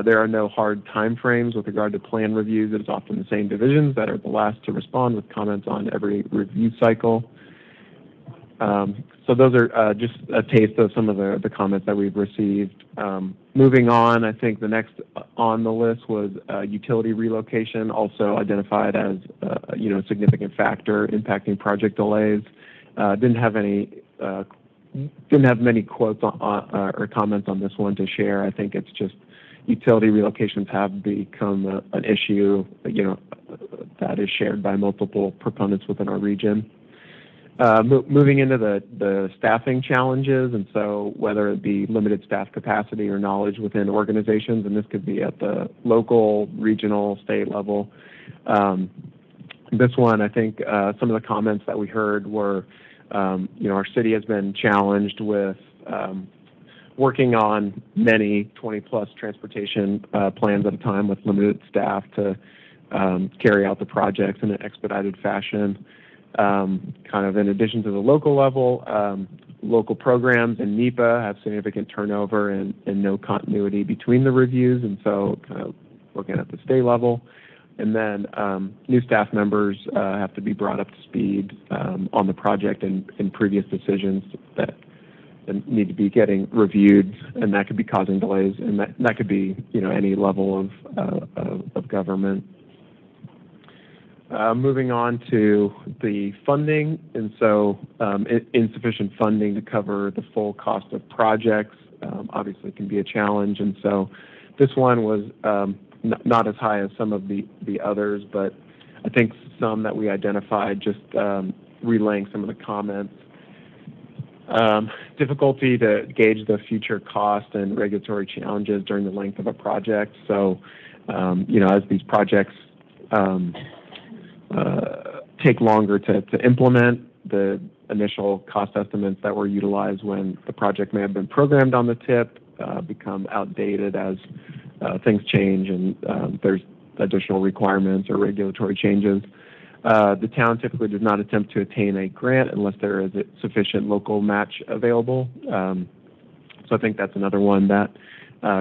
There are no hard time frames with regard to plan reviews. It's often the same divisions that are the last to respond with comments on every review cycle. So those are just a taste of some of the comments that we've received. Moving on, I think the next on the list was utility relocation, also identified as a significant factor impacting project delays. Didn't have many quotes or comments on this one to share. I think it's just utility relocations have become an issue, that is shared by multiple proponents within our region. Moving into the staffing challenges, and so whether it be limited staff capacity or knowledge within organizations, and this could be at the local, regional, state level. This one, I think some of the comments that we heard were, our city has been challenged with working on many 20-plus transportation plans at a time with limited staff to carry out the projects in an expedited fashion. Kind of in addition to the local level, local programs and NEPA have significant turnover and no continuity between the reviews, and so kind of looking at the state level. And then new staff members have to be brought up to speed on the project and previous decisions that need to be getting reviewed, and that could be causing delays, and that could be any level of government. Moving on to the funding, and so insufficient funding to cover the full cost of projects obviously can be a challenge, and so this one was not as high as some of the others, but I think some that we identified, just relaying some of the comments. Difficulty to gauge the future cost and regulatory challenges during the length of a project. So, as these projects take longer to implement, the initial cost estimates that were utilized when the project may have been programmed on the tip become outdated as things change and there's additional requirements or regulatory changes. The town typically does not attempt to attain a grant unless there is a sufficient local match available. So I think that's another one that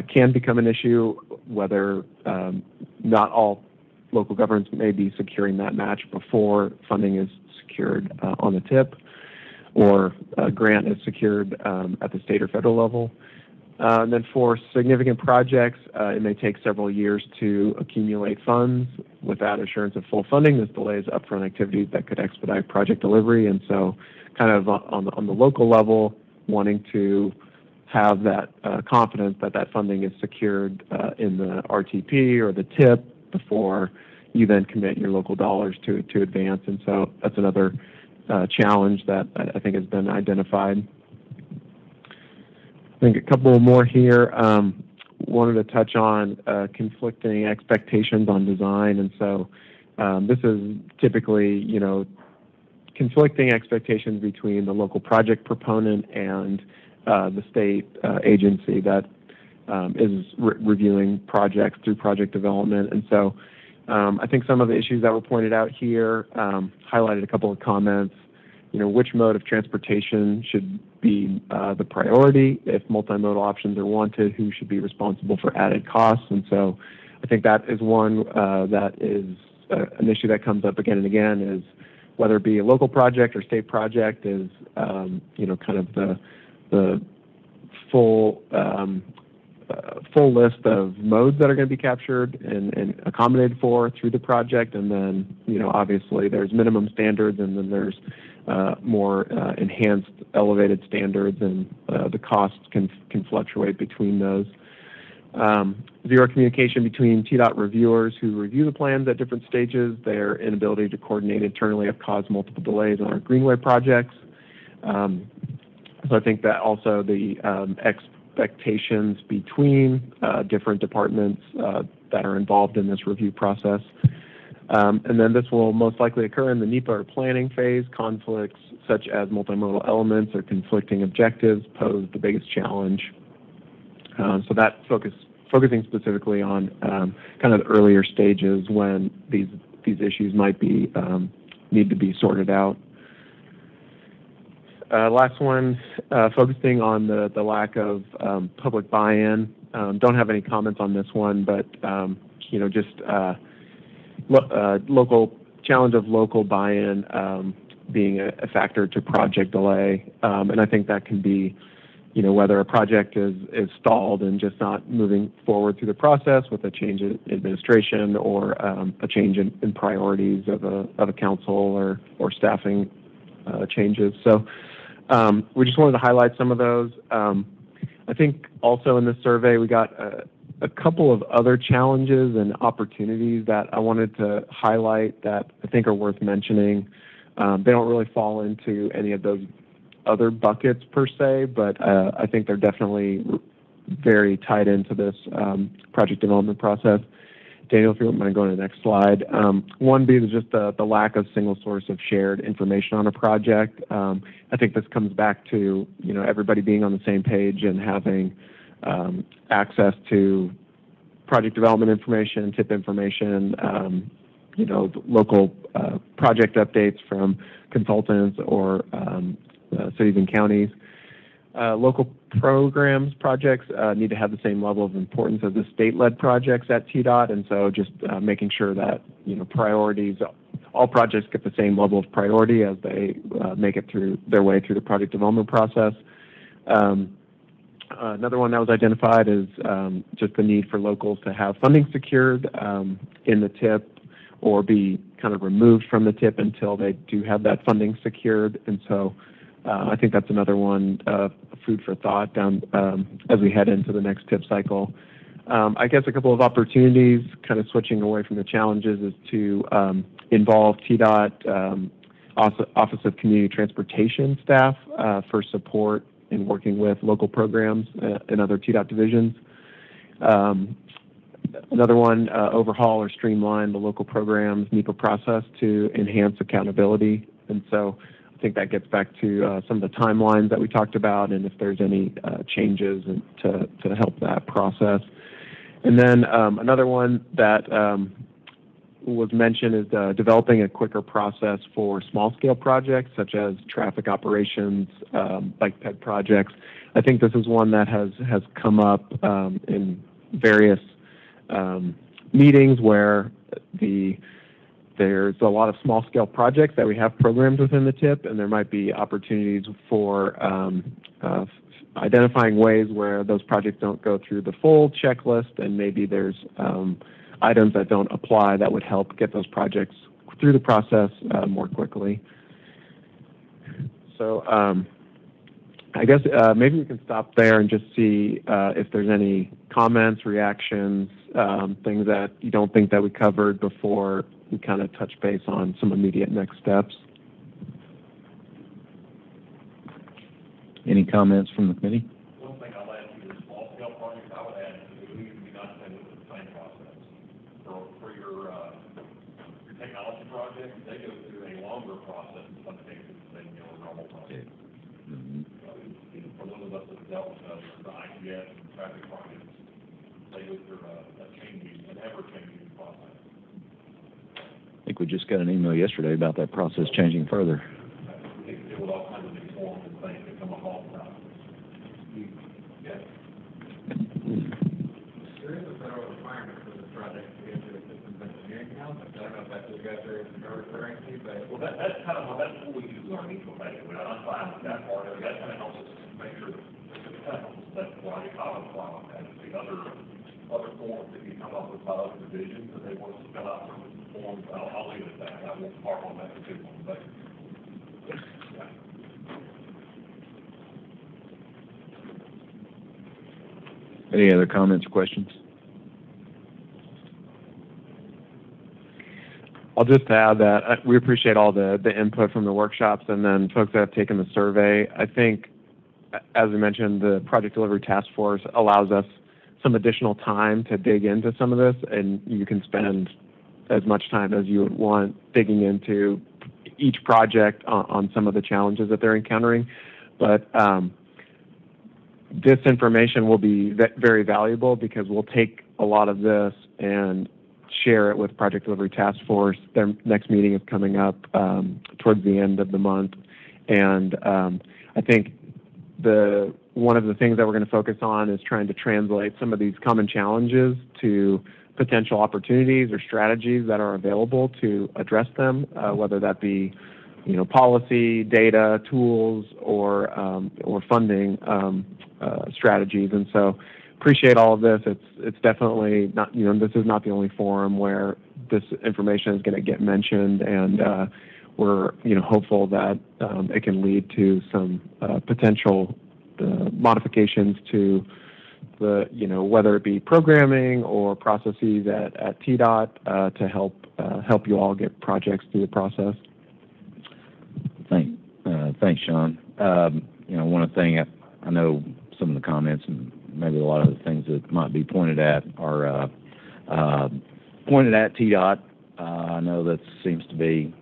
can become an issue, whether not all local governments may be securing that match before funding is secured on the tip, or a grant is secured at the state or federal level. And then for significant projects, it may take several years to accumulate funds. Without assurance of full funding, this delays upfront activities that could expedite project delivery. And so kind of on the local level, wanting to have that confidence that that funding is secured in the RTP or the TIP before you then commit your local dollars to advance. And so that's another challenge that I think has been identified. I think a couple more here. Wanted to touch on conflicting expectations on design, and so this is typically, conflicting expectations between the local project proponent and the state agency that is reviewing projects through project development. And so I think some of the issues that were pointed out here highlighted a couple of comments. Which mode of transportation should be the priority? If multimodal options are wanted, who should be responsible for added costs? And so I think that is one that is an issue that comes up again and again, is whether it be a local project or state project, is kind of the full list of modes that are going to be captured and accommodated for through the project. And then, obviously there's minimum standards, and then there's more enhanced elevated standards, and the costs can fluctuate between those. Zero communication between TDOT reviewers who review the plans at different stages. Their inability to coordinate internally have caused multiple delays on our Greenway projects. So I think that also the expectations between different departments that are involved in this review process. And then this will most likely occur in the NEPA or planning phase. Conflicts such as multimodal elements or conflicting objectives pose the biggest challenge. So that focusing specifically on kind of the earlier stages when these issues might be need to be sorted out. Last one, focusing on the lack of public buy-in. Don't have any comments on this one, but local challenge of local buy-in being a factor to project delay, and I think that can be, whether a project is stalled and just not moving forward through the process with a change in administration or a change in priorities of a council or staffing changes. So we just wanted to highlight some of those. I think also in this survey we got a couple of other challenges and opportunities that I wanted to highlight that I think are worth mentioning. They don't really fall into any of those other buckets per se, but I think they're definitely very tied into this project development process. Daniel, if you wouldn't mind going to the next slide. One being just the lack of single source of shared information on a project. I think this comes back to everybody being on the same page and having access to project development information, TIP information, local project updates from consultants or cities and counties. Local programs projects need to have the same level of importance as the state-led projects at TDOT, and so just making sure that priorities, all projects get the same level of priority as they make it through their way through the project development process. Another one that was identified is just the need for locals to have funding secured in the TIP or be kind of removed from the TIP until they do have that funding secured. And so I think that's another one, food for thought down as we head into the next TIP cycle. I guess a couple of opportunities, kind of switching away from the challenges, is to involve TDOT Office of Community Transportation staff for support in working with local programs and other TDOT divisions. Another one, overhaul or streamline the local programs NEPA process to enhance accountability. And so I think that gets back to some of the timelines that we talked about, and if there's any changes to help that process. And then another one that was mentioned is developing a quicker process for small-scale projects such as traffic operations, bike ped projects. I think this is one that has come up in various meetings where there's a lot of small-scale projects that we have programmed within the TIP, and there might be opportunities for identifying ways where those projects don't go through the full checklist, and maybe there's items that don't apply that would help get those projects through the process more quickly. So I guess maybe we can stop there and just see if there's any comments, reactions, things that you don't think that we covered before we kind of touch base on some immediate next steps. Any comments from the committee? One thing I'll add to your small-scale projects, I would add is that we need to be not dependent with the same process. For your technology projects, they go through a longer process in some cases than your normal process. For those of us that have dealt with the ITS and traffic projects, they go through an ever-changing process. I think we just got an email yesterday about that process changing further. It would all kinds of new forms and things that come up all the time. Yes. There is a federal requirement for this project to get to a systems engineering council. I don't know if that's what you guys are referring to, but That's kind of what we use our mutual basically. I'm fine with that part of it. That kind of helps us make sure that it kind of helps us that's why I was fine with that. The other forms that you come up with by other divisions that they want us to fill out some forms, I'll leave it at that. I won't harp on that particular one, but yeah. Any other comments or questions? I'll just add that we appreciate all the input from the workshops and then folks that have taken the survey. I think, as we mentioned, the Project Delivery Task Force allows us some additional time to dig into some of this, and you can spend as much time as you would want digging into each project on some of the challenges that they're encountering. But this information will be very valuable because we'll take a lot of this and share it with Project Delivery Task Force. Their next meeting is coming up towards the end of the month, and I think one of the things that we're going to focus on is trying to translate some of these common challenges to potential opportunities or strategies that are available to address them, whether that be policy, data, tools, or funding strategies. And so appreciate all of this. It's definitely not, this is not the only forum where this information is going to get mentioned, and we're hopeful that it can lead to some potential modifications to the whether it be programming or processes at TDOT to help you all get projects through the process. Thanks, Sean. One thing I know some of the comments and maybe a lot of the things that might be pointed at are pointed at TDOT. I know that seems to be.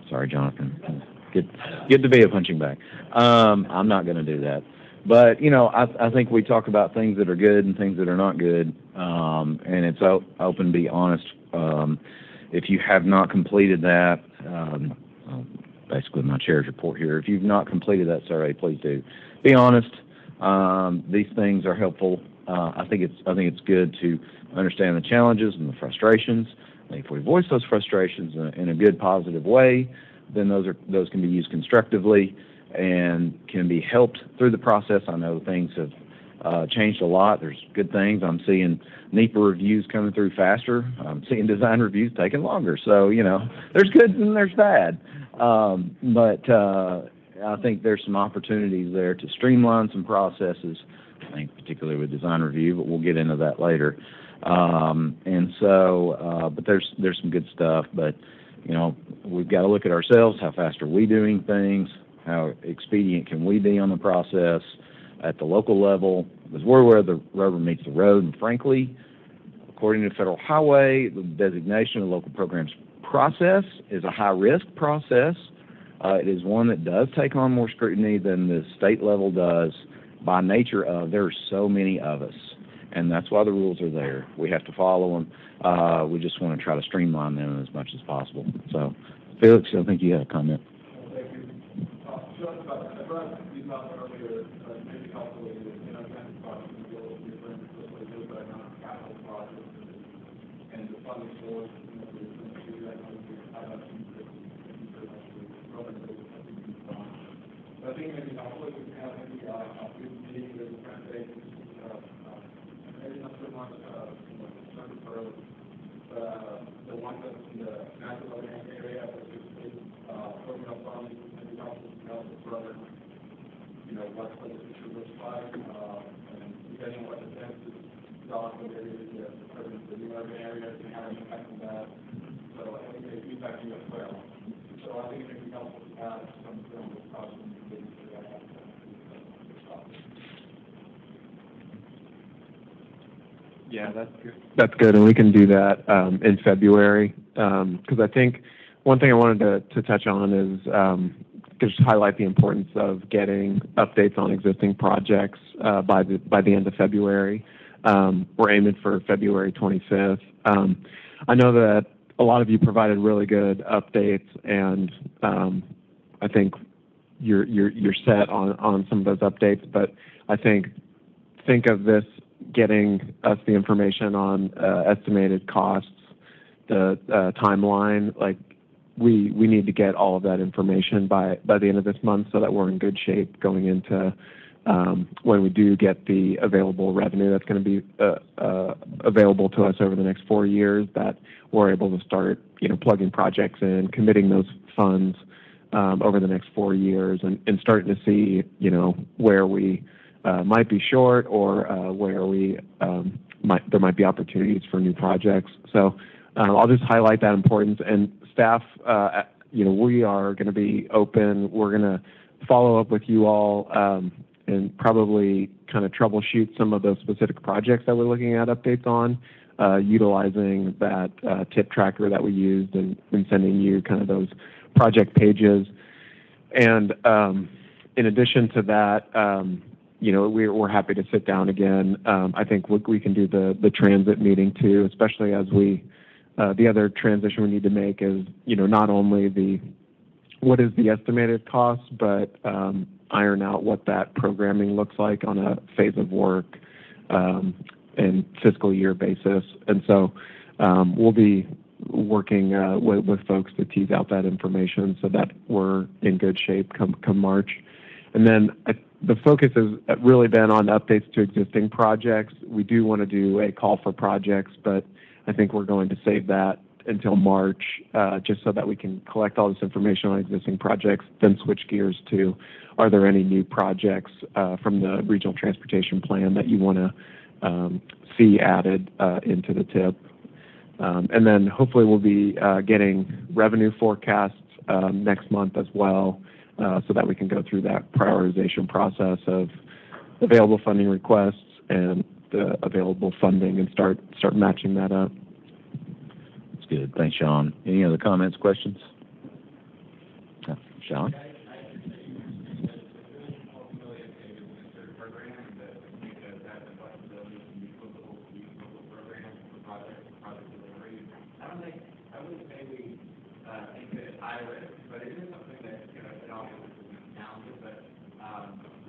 Sorry, Jonathan. Get to be a punching bag. I'm not going to do that. But, I think we talk about things that are good and things that are not good, and it's open to be honest. If you have not completed that, basically my chair's report here, if you've not completed that survey, please do. Be honest. These things are helpful. I think it's good to understand the challenges and the frustrations. I think if we voice those frustrations in a good, positive way, then those can be used constructively and can be helped through the process. I know things have changed a lot. There's good things. I'm seeing NEPA reviews coming through faster. I'm seeing design reviews taking longer. So, there's good and there's bad. But I think there's some opportunities there to streamline some processes, I think particularly with design review, but we'll get into that later. But there's some good stuff. But, we've got to look at ourselves. How fast are we doing things? How expedient can we be on the process at the local level? Because we're where the rubber meets the road. And frankly, according to Federal Highway, the designation of local programs process is a high-risk process. It is one that does take on more scrutiny than the state level does by nature of there are so many of us. and that's why the rules are there. We have to follow them. We just want to try to streamline them as much as possible. So, Felix, I think you had a comment. Thank you. Just about we talked earlier, maybe calculated, and I've been talking to Bill, different capital projects and the funding source, you know, to do that, I think maybe I'll look at kind of maybe meeting with the presentation, maybe not so much, certain for the one that's in the natural land area, which is putting up on maybe also further, you know, what the future looks like, and depending on what the census development area is, the new urban areas and how it impacts on that. So I think they feedback you as well. So I think it can help us add some film discussion to that. Yeah, that's good. That's good, and we can do that in February. Because I think one thing I wanted to touch on is just highlight the importance of getting updates on existing projects by the end of February. We're aiming for February 25th. I know that a lot of you provided really good updates, and I think you're set on some of those updates. But I think of this getting us the information on estimated costs, the timeline. Like we need to get all of that information by the end of this month, so that we're in good shape going into when we do get the available revenue that's going to be available to us over the next 4 years, that we're able to start, you know, plugging projects in, committing those funds over the next 4 years, and starting to see, you know, where we might be short or where we there might be opportunities for new projects. So I'll just highlight that importance. And staff, you know, we are going to be open. We're going to follow up with you all and probably kind of troubleshoot some of those specific projects that we're looking at updates on, utilizing that tip tracker that we used and sending you kind of those project pages. And in addition to that, you know, we're happy to sit down again. I think we can do the transit meeting too, especially as the other transition we need to make is, you know, not only what is the estimated cost, but iron out what that programming looks like on a phase of work and fiscal year basis. And so we'll be working with folks to tease out that information so that we're in good shape come March. And then the focus has really been on updates to existing projects. We do want to do a call for projects, but I think we're going to save that until March, just so that we can collect all this information on existing projects, then switch gears to, are there any new projects from the regional transportation plan that you want to see added into the TIP? And then hopefully we'll be getting revenue forecasts next month as well, so that we can go through that prioritization process of available funding requests and the available funding and start matching that up. That's good. Thanks, Sean. Any other comments, questions? Sean?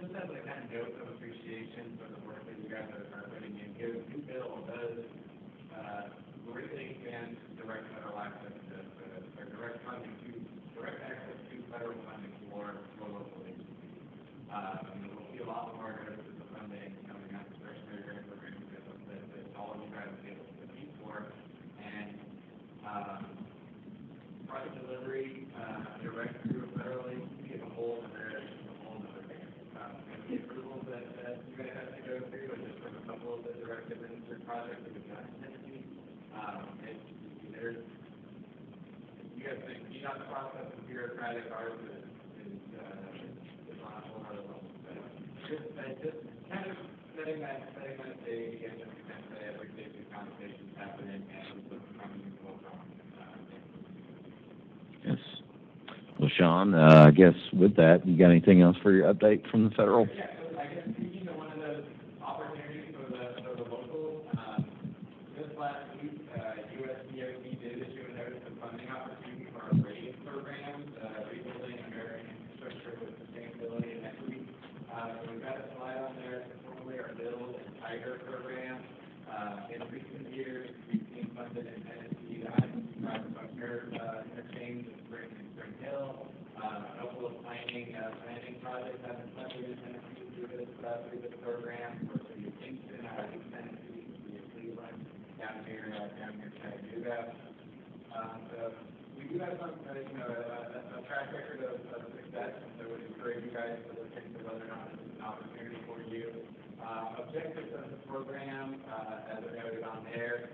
Just as a kind of note of appreciation for the work that you guys are putting in here, the new bill does greatly expand direct federal access or direct access to federal funding for local agencies. We'll see a lot more notices of funding coming out of discretionary grant programs that all of you guys will be able to compete for. And project delivery direct through a federal agency as a whole, and there is a whole other thing. The approvals that you guys have to go through, and just from a couple of the direct administered projects that we've done in Tennessee, you guys think the process is bureaucratic, ours is on a whole other level. But just kind of setting that stage and just kind of say every day the conversations happening and what's coming and what's on. Yes. Well, Sean, I guess with that, you got anything else for your update from the federal? Yeah, so I guess speaking to one of those opportunities for the local Tiger program. In recent years, we've seen funded in Tennessee, the I-65 Buckner interchange in Spring Hill. A couple of planning projects have been funded in Tennessee through this program. For the city of Kingston, out of East Tennessee, the city of Cleveland, down here Chattanooga. So we do have some, a track record of success, and so I would encourage you guys to look into whether or not this is an opportunity for you. Objectives of the program, as I noted on there,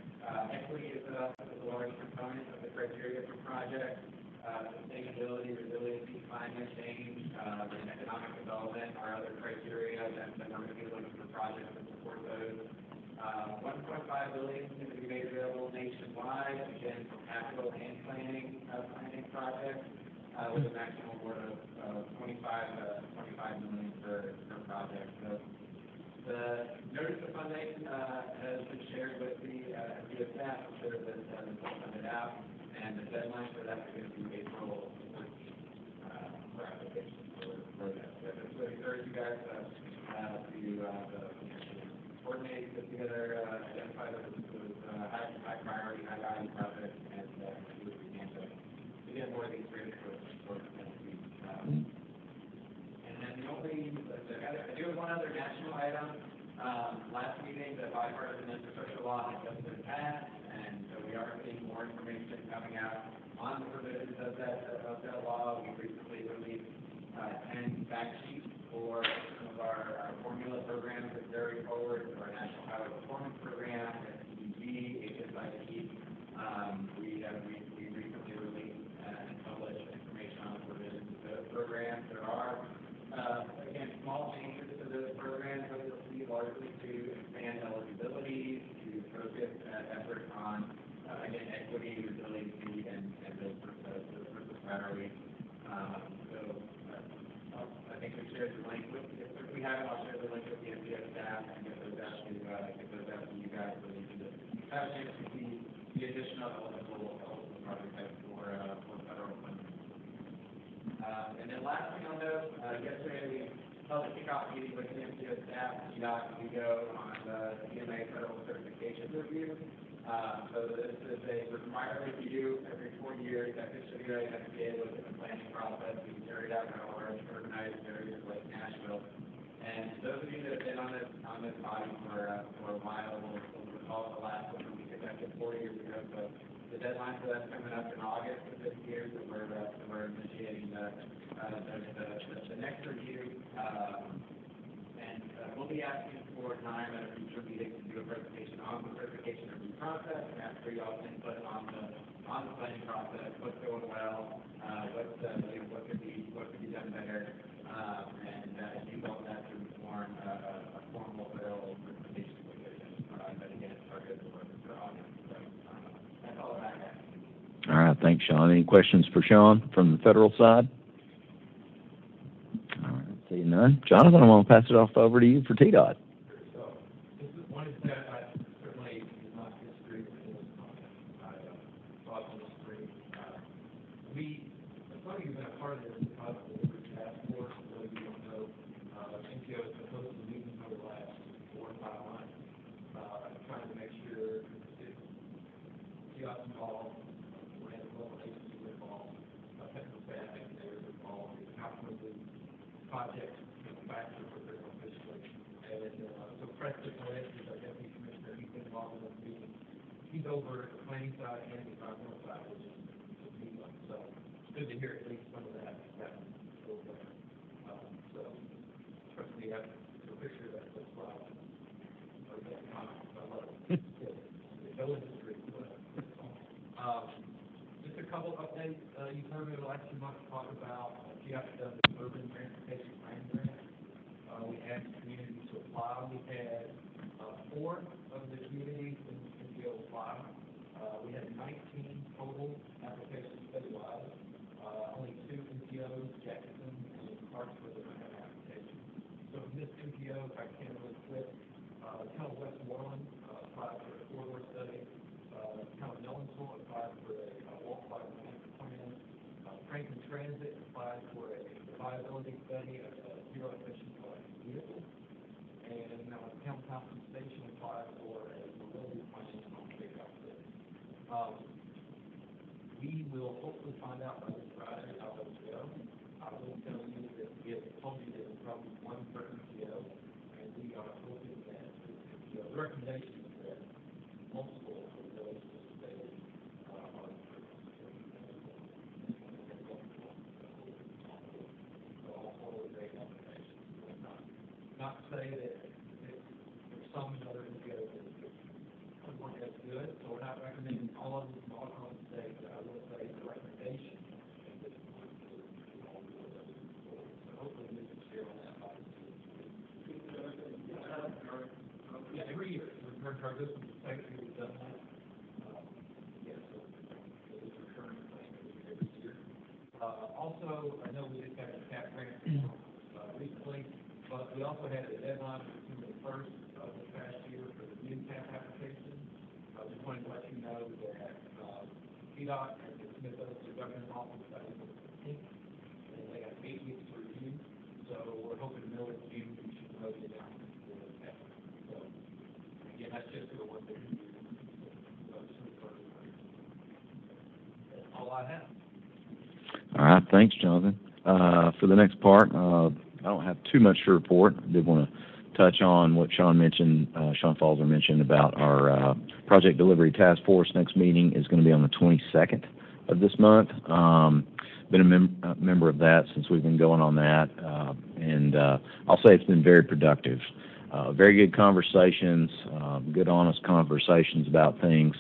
equity is a large component of the criteria for projects. Sustainability, resiliency, climate change, and economic development are other criteria that we're going to be looking for projects to support those. $1.5 billion is going to be made available nationwide, again, for capital and planning projects, with a maximum award of $25 million per project. So the notice of funding has been shared with the staff. I'm sure that it's funded out, and the deadline for that is going to be April 14th for application for that. So I encourage you guys to coordinate, get together, identify those high priority, high value projects, and do what we can to get more of these ready for next week. And then I do have one other national item. Last meeting, the bipartisan infrastructure law has just been passed, and so we are seeing more information coming out on the provisions of that law. We recently released 10 fact sheets for some of our formula programs that carry forward, to our National Highway Performance Program, SCDG, HSIP. We recently released and published information on the provisions of those programs. There are, again, small changes to those programs that you'll see, largely to expand eligibility, to focus effort on, again, equity, resiliency, and those sorts of priorities. I think we shared the link with, if we haven't, I'll share the link with the MPO staff and get those out to you guys so you can just have a chance to see the additional eligible project types for federal funding. And then last thing I'll note, yesterday we held a kickoff meeting with the MPO staff and we go on the CMA federal certification review. So this is a required review every 4 years. That should be right at the look at the planning process. We carried out in our urbanized areas like Nashville. And those of you that have been on this body for a while will recall the last one we conducted 4 years ago. So the deadline for that's coming up in August of this year. So we're initiating the next review. And we'll be asking for time at a future meeting to do a presentation on the certification review process and ask for y'all's input on the planning process, what's going well, what could be done better, and use all that to inform a formal federal certification position that again is targeted for August. So that's all I have. All right, thanks, Sean. Any questions for Sean from the federal side? All right, seeing none. Jonathan, I'm going to pass it off over to you for TDOT. So this is one that I certainly do not disagree with this comment. I thought on the screen. The funding has been a part of this because of the delivery task force. So you don't know, NPO has been hosting meetings over the last 4 or 5 months, trying to make sure TDOT's involved, local agencies involved, technical staff engineers involved, how can we projects faster for their officially. And so Preston Lynch is our deputy commissioner. He's been involved in this meeting. He's over the planning side and the environmental side, which is meeting. So it's good to hear at least some of that over there. So trust me, I have a picture of that slide. Or that comment. I love it. No industry. Just a couple updates. You've heard me the last few months talk about the urban transportation plan grant. We asked communities to apply. We had 4 of the communities in NPO apply. We had 19 total applications statewide. Only 2 NPOs, Jackson and Clarksville, that had an application. So in this NPO, if I can really quick, Town of Westmoreland applied for a corridor study. Town of Nelsonville applied for a walk-by plan. Franklin Transit applied for a viability study of a zero-emission electric vehicle. And town compensation applies for a mobility plan on pickup list. We will hopefully find out by this Friday how those go. I will tell you that we have told you that it's probably one per PTO, and we are hoping that the recommendation is that multiple of those will stay on. So all four of those recommendations. Not to say that there's some other PTO that weren't as good, so we're not recommending all of them all across the state, but I will say the recommendation is that all four of those. So hopefully we can share on that. Yeah, every year. We're this is the second year we've done that. Yeah, so it's a recurring thing every year. Also, I know we just had a CAP grant recently, but we also had a deadline for December 1st of this past year for the new CAP application. I just wanted to let you know that TDOT has to submit those to the governor's office by April 15th, and they have 8 weeks to review. So we're hoping the middle of June we should know the announcement for the CAP. So again, that's just for the one that we do. That's all I have. All right, thanks, Jonathan. For the next part, I don't have too much to report. I did want to touch on what Sean mentioned, Sean Falzer mentioned about our Project Delivery Task Force. Next meeting is going to be on the 22nd of this month. Been a member of that since we've been going on that, and I'll say it's been very productive. Very good conversations, good honest conversations about things,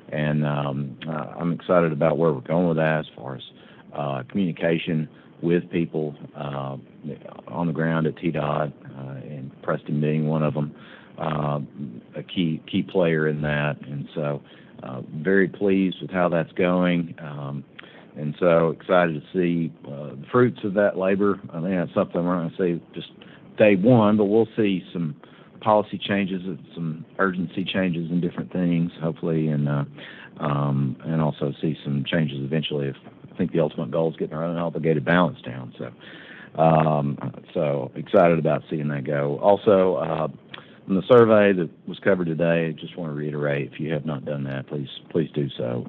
and I'm excited about where we're going with that as far as communication with people on the ground at TDOT, and Preston being one of them, a key player in that. And so very pleased with how that's going, and so excited to see the fruits of that labor. I think that's something we're not going to see just day one, but we'll see some policy changes, some urgency changes in different things, hopefully, and also see some changes eventually. If I think the ultimate goal is getting our unobligated balance down. So excited about seeing that go. Also, in the survey that was covered today, I just want to reiterate, if you have not done that, please do so.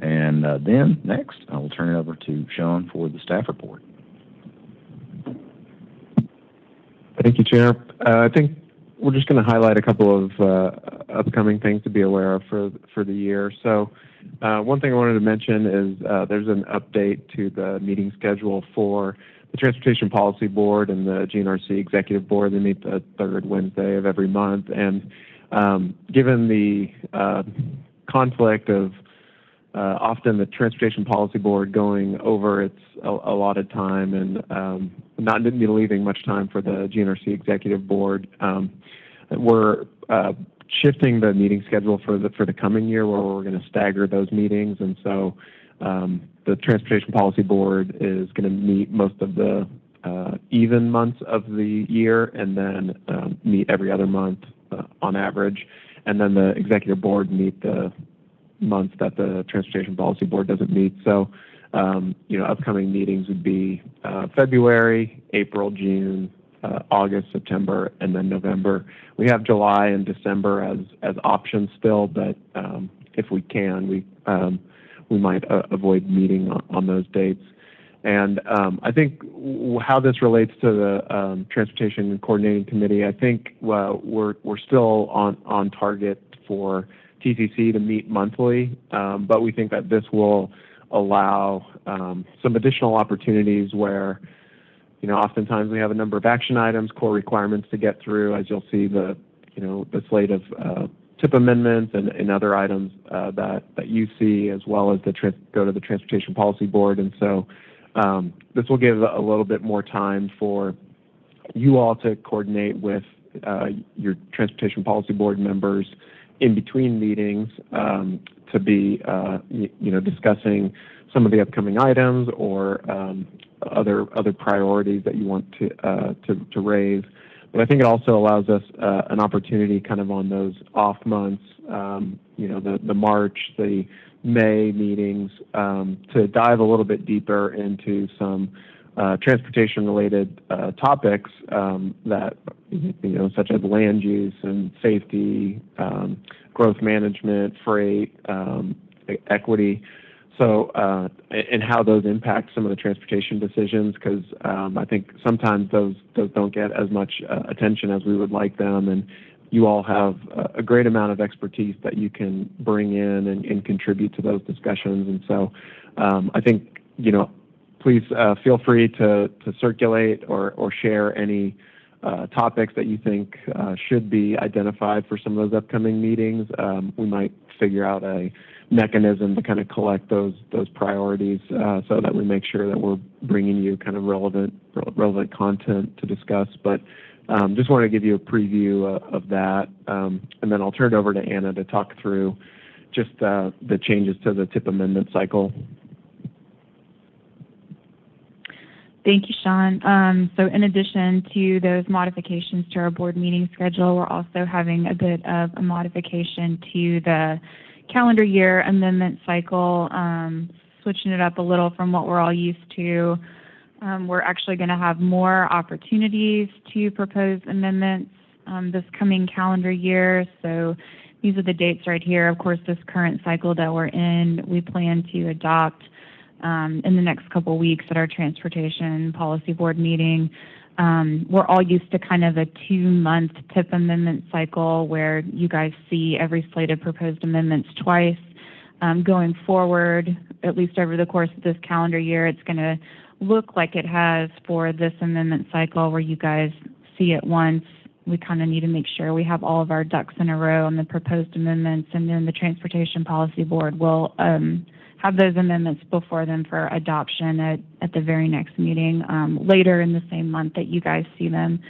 And then next, I will turn it over to Sean for the staff report. Thank you, Chair. I think we're just going to highlight a couple of upcoming things to be aware of for the year. So one thing I wanted to mention is there's an update to the meeting schedule for the Transportation Policy Board and the GNRC Executive Board. They meet the third Wednesday of every month. And given the conflict of often the Transportation Policy Board going over its allotted time and not leaving much time for the GNRC Executive Board, we're shifting the meeting schedule for the coming year, where we're going to stagger those meetings. And so the Transportation Policy Board is going to meet most of the even months of the year, and then meet every other month on average. And then the Executive Board meet the months that the Transportation Policy Board doesn't meet. So, upcoming meetings would be February, April, June, August, September, and then November. We have July and December as options still, but if we can, we might avoid meeting on those dates. And I think how this relates to the Transportation Coordinating Committee, I think we're still on target for TCC to meet monthly, but we think that this will allow some additional opportunities where, oftentimes we have a number of action items, core requirements to get through, as you'll see the slate of TIP amendments and other items that you see, as well as go to the Transportation Policy Board. And so this will give a little bit more time for you all to coordinate with your Transportation Policy Board members in between meetings to be, discussing some of the upcoming items or other priorities that you want to raise. But I think it also allows us an opportunity, kind of on those off months, the March, the May meetings, to dive a little bit deeper into some transportation-related topics that, such as land use and safety, growth management, freight, equity. So, and how those impact some of the transportation decisions, because I think sometimes those don't get as much attention as we would like them, and you all have a great amount of expertise that you can bring in and contribute to those discussions. And so I think, please feel free to circulate or share any topics that you think should be identified for some of those upcoming meetings. We might figure out a mechanism to kind of collect those priorities so that we make sure that we're bringing you kind of relevant content to discuss. But just want to give you a preview of that, and then I'll turn it over to Anna to talk through just the changes to the TIP amendment cycle. Thank you, Sean. So in addition to those modifications to our board meeting schedule, we're also having a bit of a modification to the calendar year amendment cycle, switching it up a little from what we're all used to. We're actually going to have more opportunities to propose amendments this coming calendar year. So these are the dates right here. Of course, this current cycle that we're in, we plan to adopt in the next couple weeks at our Transportation Policy Board meeting. We're all used to kind of a 2-month TIP amendment cycle where you guys see every slate of proposed amendments twice. Going forward, at least over the course of this calendar year, it's going to look like it has for this amendment cycle where you guys see it once. We kind of need to make sure we have all of our ducks in a row on the proposed amendments, and then the Transportation Policy Board will have those amendments before them for adoption at the very next meeting later in the same month that you guys see them.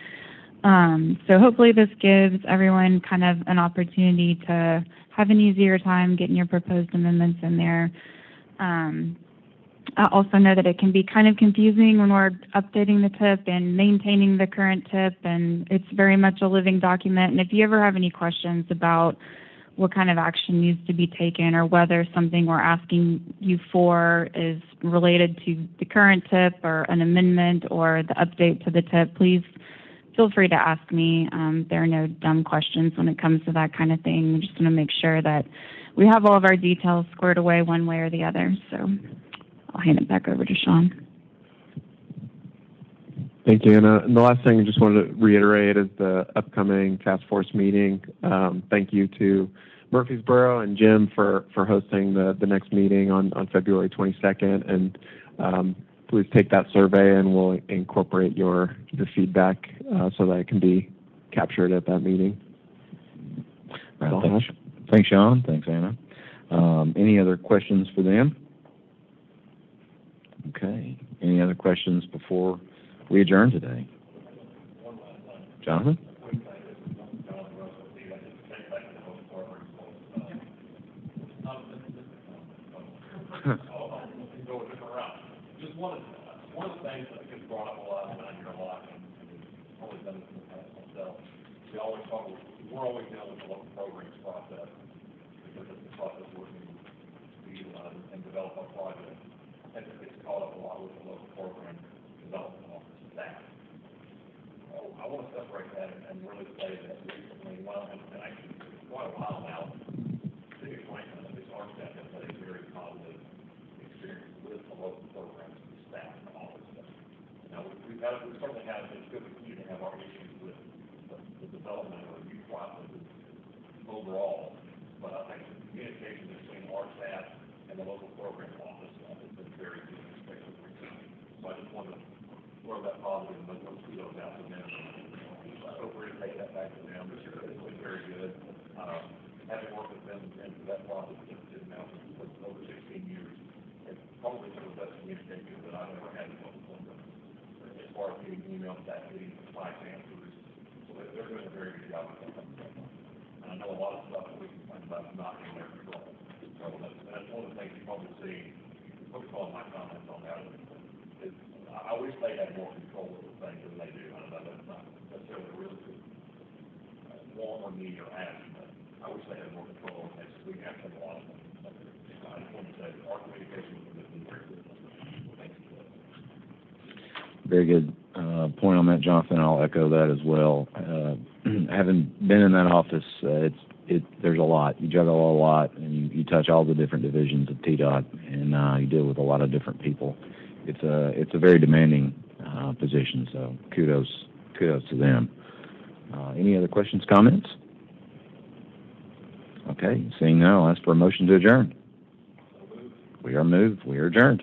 So hopefully this gives everyone kind of an opportunity to have an easier time getting your proposed amendments in there. I also know that it can be kind of confusing when we're updating the TIP and maintaining the current TIP, and it's very much a living document. And if you ever have any questions about what kind of action needs to be taken or whether something we're asking you for is related to the current TIP or an amendment or the update to the TIP, please feel free to ask me. There are no dumb questions when it comes to that kind of thing. We just want to make sure that we have all of our details squared away one way or the other. So I'll hand it back over to Sean. Thank you, Anna. And the last thing I just wanted to reiterate is the upcoming task force meeting. Thank you to Murfreesboro and Jim for hosting the next meeting on February 22nd. And please take that survey, and we'll incorporate the feedback so that it can be captured at that meeting. Right, thanks, Sean. Thanks, Anna. Any other questions for them? Okay. Any other questions before we adjourn today? Jonathan? Just one of the things that gets brought up a lot, and I hear a lot, and I've always done this in the past myself, we're always dealing with the local programs process, because it's the process working and develop a project, and it gets caught up a lot with the local program development office staff. I want to separate that and really say that recently, and actually for quite a while now, City of Franklin, at least our staff, has had a very positive experience with the local programs and staff and the office. Now, we certainly have, it's good to continue to have our issues with the development of review processes overall, but I think the communication between our staff and the local program office has been very good, especially recently. So I just wanted to throw that positive and those kudos out to them. Feel free to take that back to them. It's been very good. Having worked with them into that process now for over 16 years, it's probably some of the best communication that I've ever had with them. As far as getting emails back, getting precise answers, so they're doing a very good job with that. And I know a lot of stuff that we complain about is not in their control. So that's one of the things you probably see. What we call my comments on that is I wish they had more control of the things than they do. I know that's not necessarily a really good want or need or ask, but I wish they had more control over things. We have to have a lot of them. I just want to say that our communication with them has been very good. Thank you. very good point on that, Jonathan. I'll echo that as well. Having been in that office, there's a lot. You juggle a lot, and you touch all the different divisions of TDOT, and you deal with a lot of different people. It's a very demanding position, so kudos to them. Any other questions, comments? Okay, seeing none, I'll ask for a motion to adjourn. We are moved. We are adjourned.